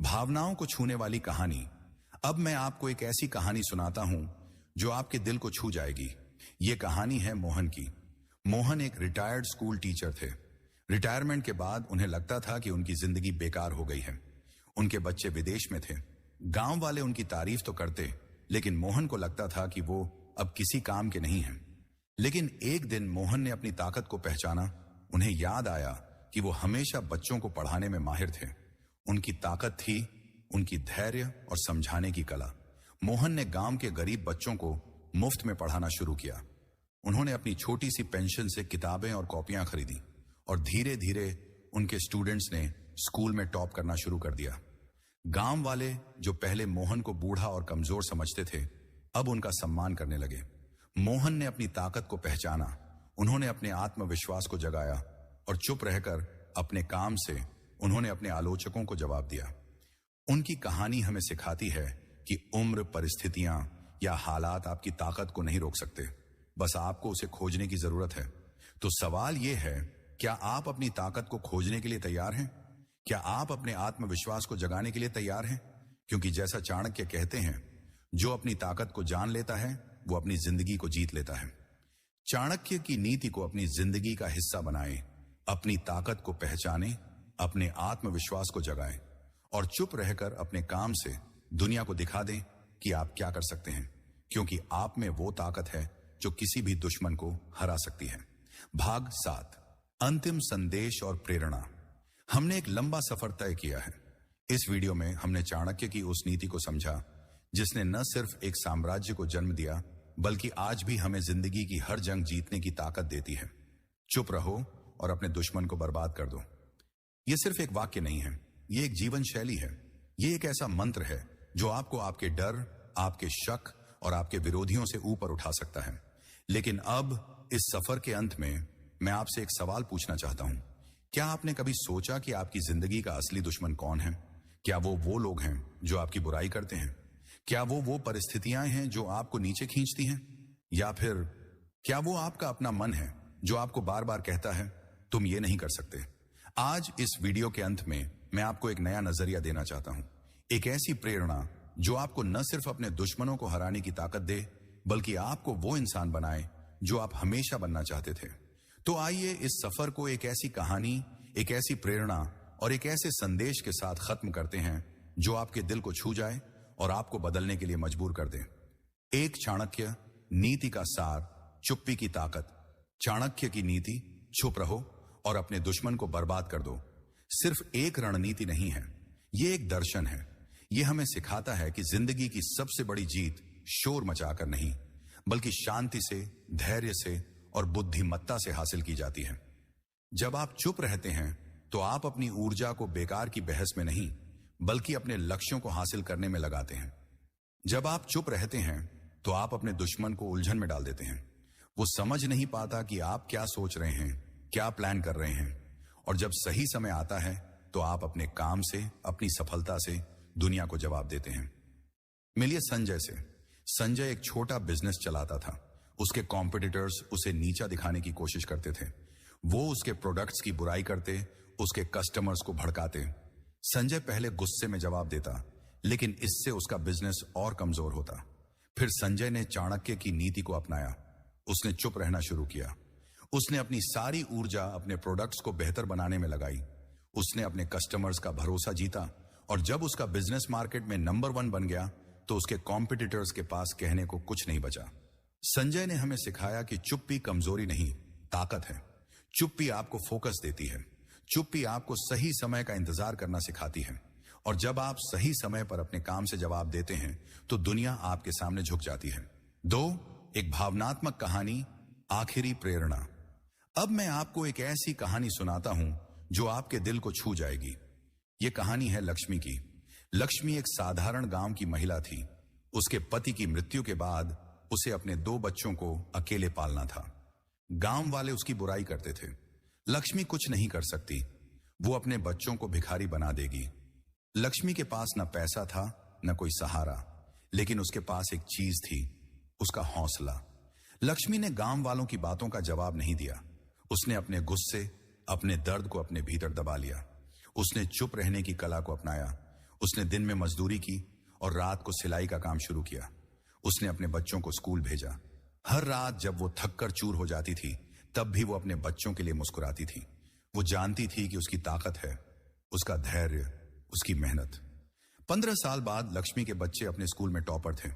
भावनाओं को छूने वाली कहानी। अब मैं आपको एक ऐसी कहानी सुनाता हूं जो आपके दिल को छू जाएगी। ये कहानी है मोहन की। मोहन एक रिटायर्ड स्कूल टीचर थे। रिटायरमेंट के बाद उन्हें लगता था कि उनकी जिंदगी बेकार हो गई है। उनके बच्चे विदेश में थे। गांव वाले उनकी तारीफ तो करते, लेकिन मोहन को लगता था कि वो अब किसी काम के नहीं हैं। लेकिन एक दिन मोहन ने अपनी ताकत को पहचाना। उन्हें याद आया कि वो हमेशा बच्चों को पढ़ाने में माहिर थे। उनकी ताकत थी उनकी धैर्य और समझाने की कला। मोहन ने गांव के गरीब बच्चों को मुफ्त में पढ़ाना शुरू किया। उन्होंने अपनी छोटी सी पेंशन से किताबें और कॉपियां खरीदी और धीरे धीरे उनके स्टूडेंट्स ने स्कूल में टॉप करना शुरू कर दिया। गांव वाले जो पहले मोहन को बूढ़ा और कमजोर समझते थे, अब उनका सम्मान करने लगे। मोहन ने अपनी ताकत को पहचाना। उन्होंने अपने आत्मविश्वास को जगाया और चुप रहकर अपने काम से उन्होंने अपने आलोचकों को जवाब दिया। उनकी कहानी हमें सिखाती है कि उम्र, परिस्थितियां या हालात आपकी ताकत को नहीं रोक सकते, बस आपको उसे खोजने की जरूरत है। तो सवाल यह है, क्या आप अपनी ताकत को खोजने के लिए तैयार हैं? क्या आप अपने आत्मविश्वास को जगाने के लिए तैयार हैं? क्योंकि जैसा चाणक्य कहते हैं, जो अपनी ताकत को जान लेता है वो अपनी जिंदगी को जीत लेता है। चाणक्य की नीति को अपनी जिंदगी का हिस्सा बनाएं, अपनी ताकत को पहचानें, अपने आत्मविश्वास को जगाएं और चुप रहकर अपने काम से दुनिया को दिखा दें कि आप क्या कर सकते हैं, क्योंकि आप में वो ताकत है जो किसी भी दुश्मन को हरा सकती है। भाग 7, अंतिम संदेश और प्रेरणा। हमने एक लंबा सफर तय किया है। इस वीडियो में हमने चाणक्य की उस नीति को समझा जिसने न सिर्फ एक साम्राज्य को जन्म दिया, बल्कि आज भी हमें जिंदगी की हर जंग जीतने की ताकत देती है। चुप रहो और अपने दुश्मन को बर्बाद कर दो। यह सिर्फ एक वाक्य नहीं है, यह एक जीवन शैली है। यह एक ऐसा मंत्र है जो आपको आपके डर, आपके शक और आपके विरोधियों से ऊपर उठा सकता है। लेकिन अब इस सफर के अंत में मैं आपसे एक सवाल पूछना चाहता हूं। क्या आपने कभी सोचा कि आपकी जिंदगी का असली दुश्मन कौन है? क्या वो लोग हैं जो आपकी बुराई करते हैं? क्या वो परिस्थितियां हैं जो आपको नीचे खींचती हैं? या फिर क्या वो आपका अपना मन है जो आपको बार बार कहता है तुम ये नहीं कर सकते? आज इस वीडियो के अंत में मैं आपको एक नया नजरिया देना चाहता हूं, एक ऐसी प्रेरणा जो आपको न सिर्फ अपने दुश्मनों को हराने की ताकत दे, बल्कि आपको वो इंसान बनाए जो आप हमेशा बनना चाहते थे। तो आइए इस सफर को एक ऐसी कहानी, एक ऐसी प्रेरणा और एक ऐसे संदेश के साथ खत्म करते हैं जो आपके दिल को छू जाए और आपको बदलने के लिए मजबूर कर दे। एक चाणक्य, नीति का सार, चुप्पी की ताकत। चाणक्य की नीति, चुप रहो और अपने दुश्मन को बर्बाद कर दो, सिर्फ एक रणनीति नहीं है, ये एक दर्शन है। ये हमें सिखाता है कि जिंदगी की सबसे बड़ी जीत शोर मचाकर नहीं, बल्कि शांति से, धैर्य से और बुद्धिमत्ता से हासिल की जाती है। जब आप चुप रहते हैं तो आप अपनी ऊर्जा को बेकार की बहस में नहीं, बल्कि अपने लक्ष्यों को हासिल करने में लगाते हैं। जब आप चुप रहते हैं तो आप अपने दुश्मन को उलझन में डाल देते हैं। वो समझ नहीं पाता कि आप क्या सोच रहे हैं, क्या प्लान कर रहे हैं। और जब सही समय आता है तो आप अपने काम से, अपनी सफलता से दुनिया को जवाब देते हैं। मिलिए संजय से। संजय एक छोटा बिजनेस चलाता था। उसके कॉम्पिटिटर्स उसे नीचा दिखाने की कोशिश करते थे। वो उसके प्रोडक्ट्स की बुराई करते, उसके कस्टमर्स को भड़काते। संजय पहले गुस्से में जवाब देता, लेकिन इससे उसका बिजनेस और कमजोर होता। फिर संजय ने चाणक्य की नीति को अपनाया। उसने चुप रहना शुरू किया। उसने अपनी सारी ऊर्जा अपने प्रोडक्ट्स को बेहतर बनाने में लगाई। उसने अपने कस्टमर्स का भरोसा जीता, और जब उसका बिजनेस मार्केट में नंबर 1 बन गया तो उसके कॉम्पिटिटर्स के पास कहने को कुछ नहीं बचा। संजय ने हमें सिखाया कि चुप्पी कमजोरी नहीं, ताकत है। चुप्पी आपको फोकस देती है। चुप्पी आपको सही समय का इंतजार करना सिखाती है, और जब आप सही समय पर अपने काम से जवाब देते हैं तो दुनिया आपके सामने झुक जाती है। 2, एक भावनात्मक कहानी, आखिरी प्रेरणा। अब मैं आपको एक ऐसी कहानी सुनाता हूं जो आपके दिल को छू जाएगी। यह कहानी है लक्ष्मी की। लक्ष्मी एक साधारण गांव की महिला थी। उसके पति की मृत्यु के बाद उसे अपने 2 बच्चों को अकेले पालना था। गांव वाले उसकी बुराई करते थे। लक्ष्मी कुछ नहीं कर सकती, वो अपने बच्चों को भिखारी बना देगी। लक्ष्मी के पास न पैसा था न कोई सहारा, लेकिन उसके पास एक चीज थी, उसका हौसला। लक्ष्मी ने गांव वालों की बातों का जवाब नहीं दिया। उसने अपने गुस्से, अपने दर्द को अपने भीतर दबा लिया। उसने चुप रहने की कला को अपनाया। उसने दिन में मजदूरी की और रात को सिलाई का काम शुरू किया। उसने अपने बच्चों को स्कूल भेजा। हर रात जब वो थक कर चूर हो जाती थी, तब भी वो अपने बच्चों के लिए मुस्कुराती थी। वो जानती थी कि उसकी ताकत है, उसका धैर्य, उसकी मेहनत। 15 साल बाद लक्ष्मी के बच्चे अपने स्कूल में टॉपर थे।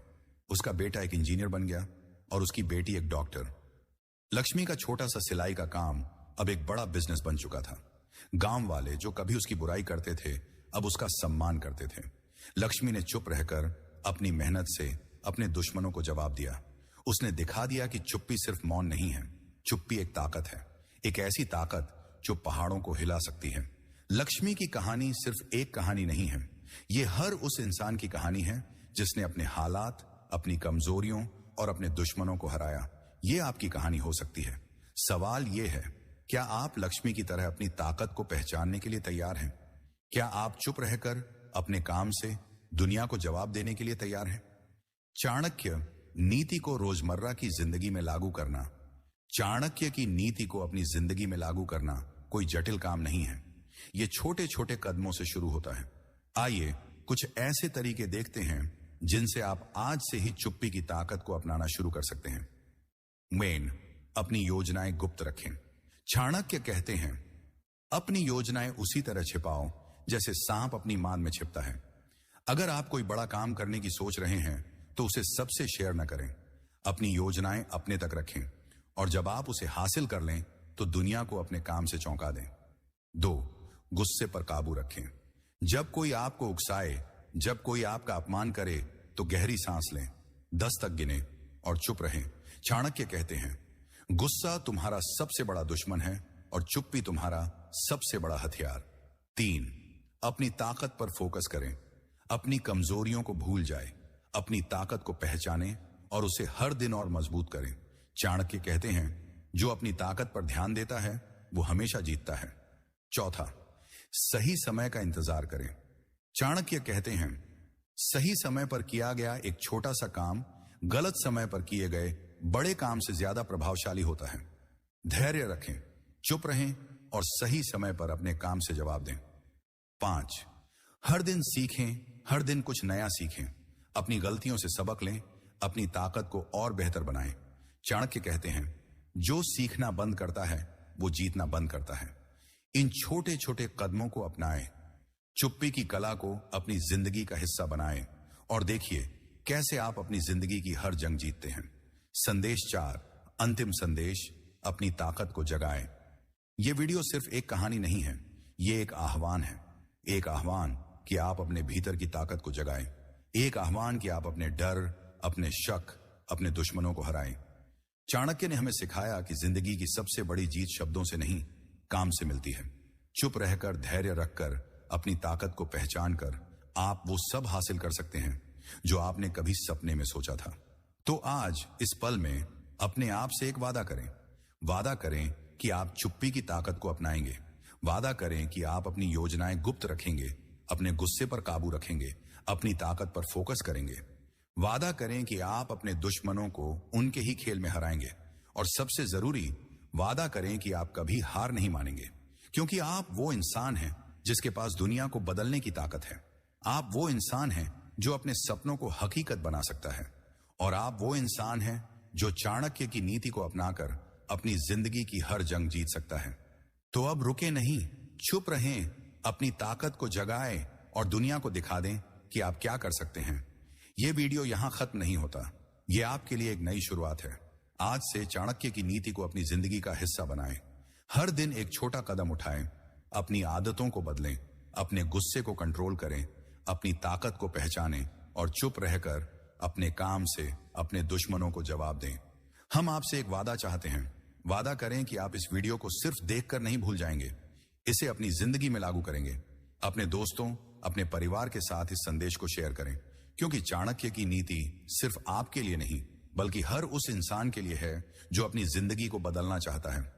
उसका बेटा एक इंजीनियर बन गया और उसकी बेटी एक डॉक्टर। लक्ष्मी का छोटा सा सिलाई का काम अब एक बड़ा बिजनेस बन चुका था। गांव वाले जो कभी उसकी बुराई करते थे, अब उसका सम्मान करते थे। लक्ष्मी ने चुप रहकर अपनी मेहनत से अपने दुश्मनों को जवाब दिया। उसने दिखा दिया कि चुप्पी सिर्फ मौन नहीं है, चुप्पी एक ताकत है, एक ऐसी ताकत जो पहाड़ों को हिला सकती है। लक्ष्मी की कहानी सिर्फ एक कहानी नहीं है, ये हर उस इंसान की कहानी है जिसने अपने हालात, अपनी कमजोरियों और अपने दुश्मनों को हराया। ये आपकी कहानी हो सकती है। सवाल ये है, क्या आप लक्ष्मी की तरह अपनी ताकत को पहचानने के लिए तैयार हैं? क्या आप चुप रहकर अपने काम से दुनिया को जवाब देने के लिए तैयार हैं? चाणक्य नीति को रोजमर्रा की जिंदगी में लागू करना। चाणक्य की नीति को अपनी जिंदगी में लागू करना कोई जटिल काम नहीं है। ये छोटे छोटे कदमों से शुरू होता है। आइए कुछ ऐसे तरीके देखते हैं जिनसे आप आज से ही चुप्पी की ताकत को अपनाना शुरू कर सकते हैं। मेन, अपनी योजनाएं गुप्त रखें। चाणक्य कहते हैं, अपनी योजनाएं उसी तरह छिपाओ जैसे सांप अपनी मान में छिपता है। अगर आप कोई बड़ा काम करने की सोच रहे हैं तो उसे सबसे शेयर न करें। अपनी योजनाएं अपने तक रखें, और जब आप उसे हासिल कर लें तो दुनिया को अपने काम से चौंका दें। 2, गुस्से पर काबू रखें। जब कोई आपको उकसाए, जब कोई आपका अपमान करे तो गहरी सांस लें, 10 तक गिने और चुप रहें। चाणक्य कहते हैं, गुस्सा तुम्हारा सबसे बड़ा दुश्मन है और चुप्पी तुम्हारा सबसे बड़ा हथियार। 3, अपनी ताकत पर फोकस करें। अपनी कमजोरियों को भूल जाए, अपनी ताकत को पहचानें और उसे हर दिन और मजबूत करें। चाणक्य कहते हैं, जो अपनी ताकत पर ध्यान देता है वो हमेशा जीतता है। 4, सही समय का इंतजार करें। चाणक्य कहते हैं, सही समय पर किया गया एक छोटा सा काम गलत समय पर किए गए बड़े काम से ज्यादा प्रभावशाली होता है। धैर्य रखें, चुप रहें और सही समय पर अपने काम से जवाब दें। 5, हर दिन सीखें, हर दिन कुछ नया सीखें। अपनी गलतियों से सबक लें, अपनी ताकत को और बेहतर बनाएं। चाणक्य कहते हैं, जो सीखना बंद करता है वो जीतना बंद करता है। इन छोटे छोटे कदमों को अपनाएं। चुप्पी की कला को अपनी जिंदगी का हिस्सा बनाएं और देखिए कैसे आप अपनी जिंदगी की हर जंग जीतते हैं। संदेश 4, अंतिम संदेश, अपनी ताकत को जगाएं। यह वीडियो सिर्फ एक कहानी नहीं है, ये एक आह्वान है। एक आह्वान कि आप अपने भीतर की ताकत को जगाएं। एक आह्वान कि आप अपने डर, अपने शक, अपने दुश्मनों को हराएं। चाणक्य ने हमें सिखाया कि जिंदगी की सबसे बड़ी जीत शब्दों से नहीं, काम से मिलती है। चुप रहकर, धैर्य रखकर, अपनी ताकत को पहचान कर आप वो सब हासिल कर सकते हैं जो आपने कभी सपने में सोचा था। तो आज इस पल में अपने आप से एक वादा करें। वादा करें कि आप चुप्पी की ताकत को अपनाएंगे। वादा करें कि आप अपनी योजनाएं गुप्त रखेंगे, अपने गुस्से पर काबू रखेंगे, अपनी ताकत पर फोकस करेंगे। वादा करें कि आप अपने दुश्मनों को उनके ही खेल में हराएंगे। और सबसे जरूरी, वादा करें कि आप कभी हार नहीं मानेंगे, क्योंकि आप वो इंसान हैं जिसके पास दुनिया को बदलने की ताकत है। आप वो इंसान हैं जो अपने सपनों को हकीकत बना सकता है। और आप वो इंसान हैं जो चाणक्य की नीति को अपनाकर अपनी जिंदगी की हर जंग जीत सकता है। तो अब रुके नहीं, चुप रहें, अपनी ताकत को जगाएं और दुनिया को दिखा दें कि आप क्या कर सकते हैं। यह वीडियो यहां खत्म नहीं होता, यह आपके लिए एक नई शुरुआत है। आज से चाणक्य की नीति को अपनी जिंदगी का हिस्सा बनाएं। हर दिन एक छोटा कदम उठाएं, अपनी आदतों को बदलें, अपने गुस्से को कंट्रोल करें, अपनी ताकत को पहचानें और चुप रहकर अपने काम से अपने दुश्मनों को जवाब दें। हम आपसे एक वादा चाहते हैं। वादा करें कि आप इस वीडियो को सिर्फ देखकर नहीं भूल जाएंगे, इसे अपनी जिंदगी में लागू करेंगे। अपने दोस्तों, अपने परिवार के साथ इस संदेश को शेयर करें, क्योंकि चाणक्य की नीति सिर्फ आपके लिए नहीं बल्कि हर उस इंसान के लिए है जो अपनी जिंदगी को बदलना चाहता है।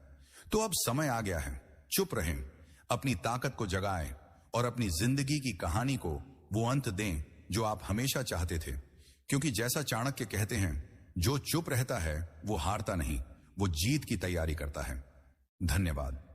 तो अब समय आ गया है, चुप रहें, अपनी ताकत को जगाएं और अपनी जिंदगी की कहानी को वो अंत दें जो आप हमेशा चाहते थे। क्योंकि जैसा चाणक्य कहते हैं, जो चुप रहता है वो हारता नहीं, वो जीत की तैयारी करता है। धन्यवाद।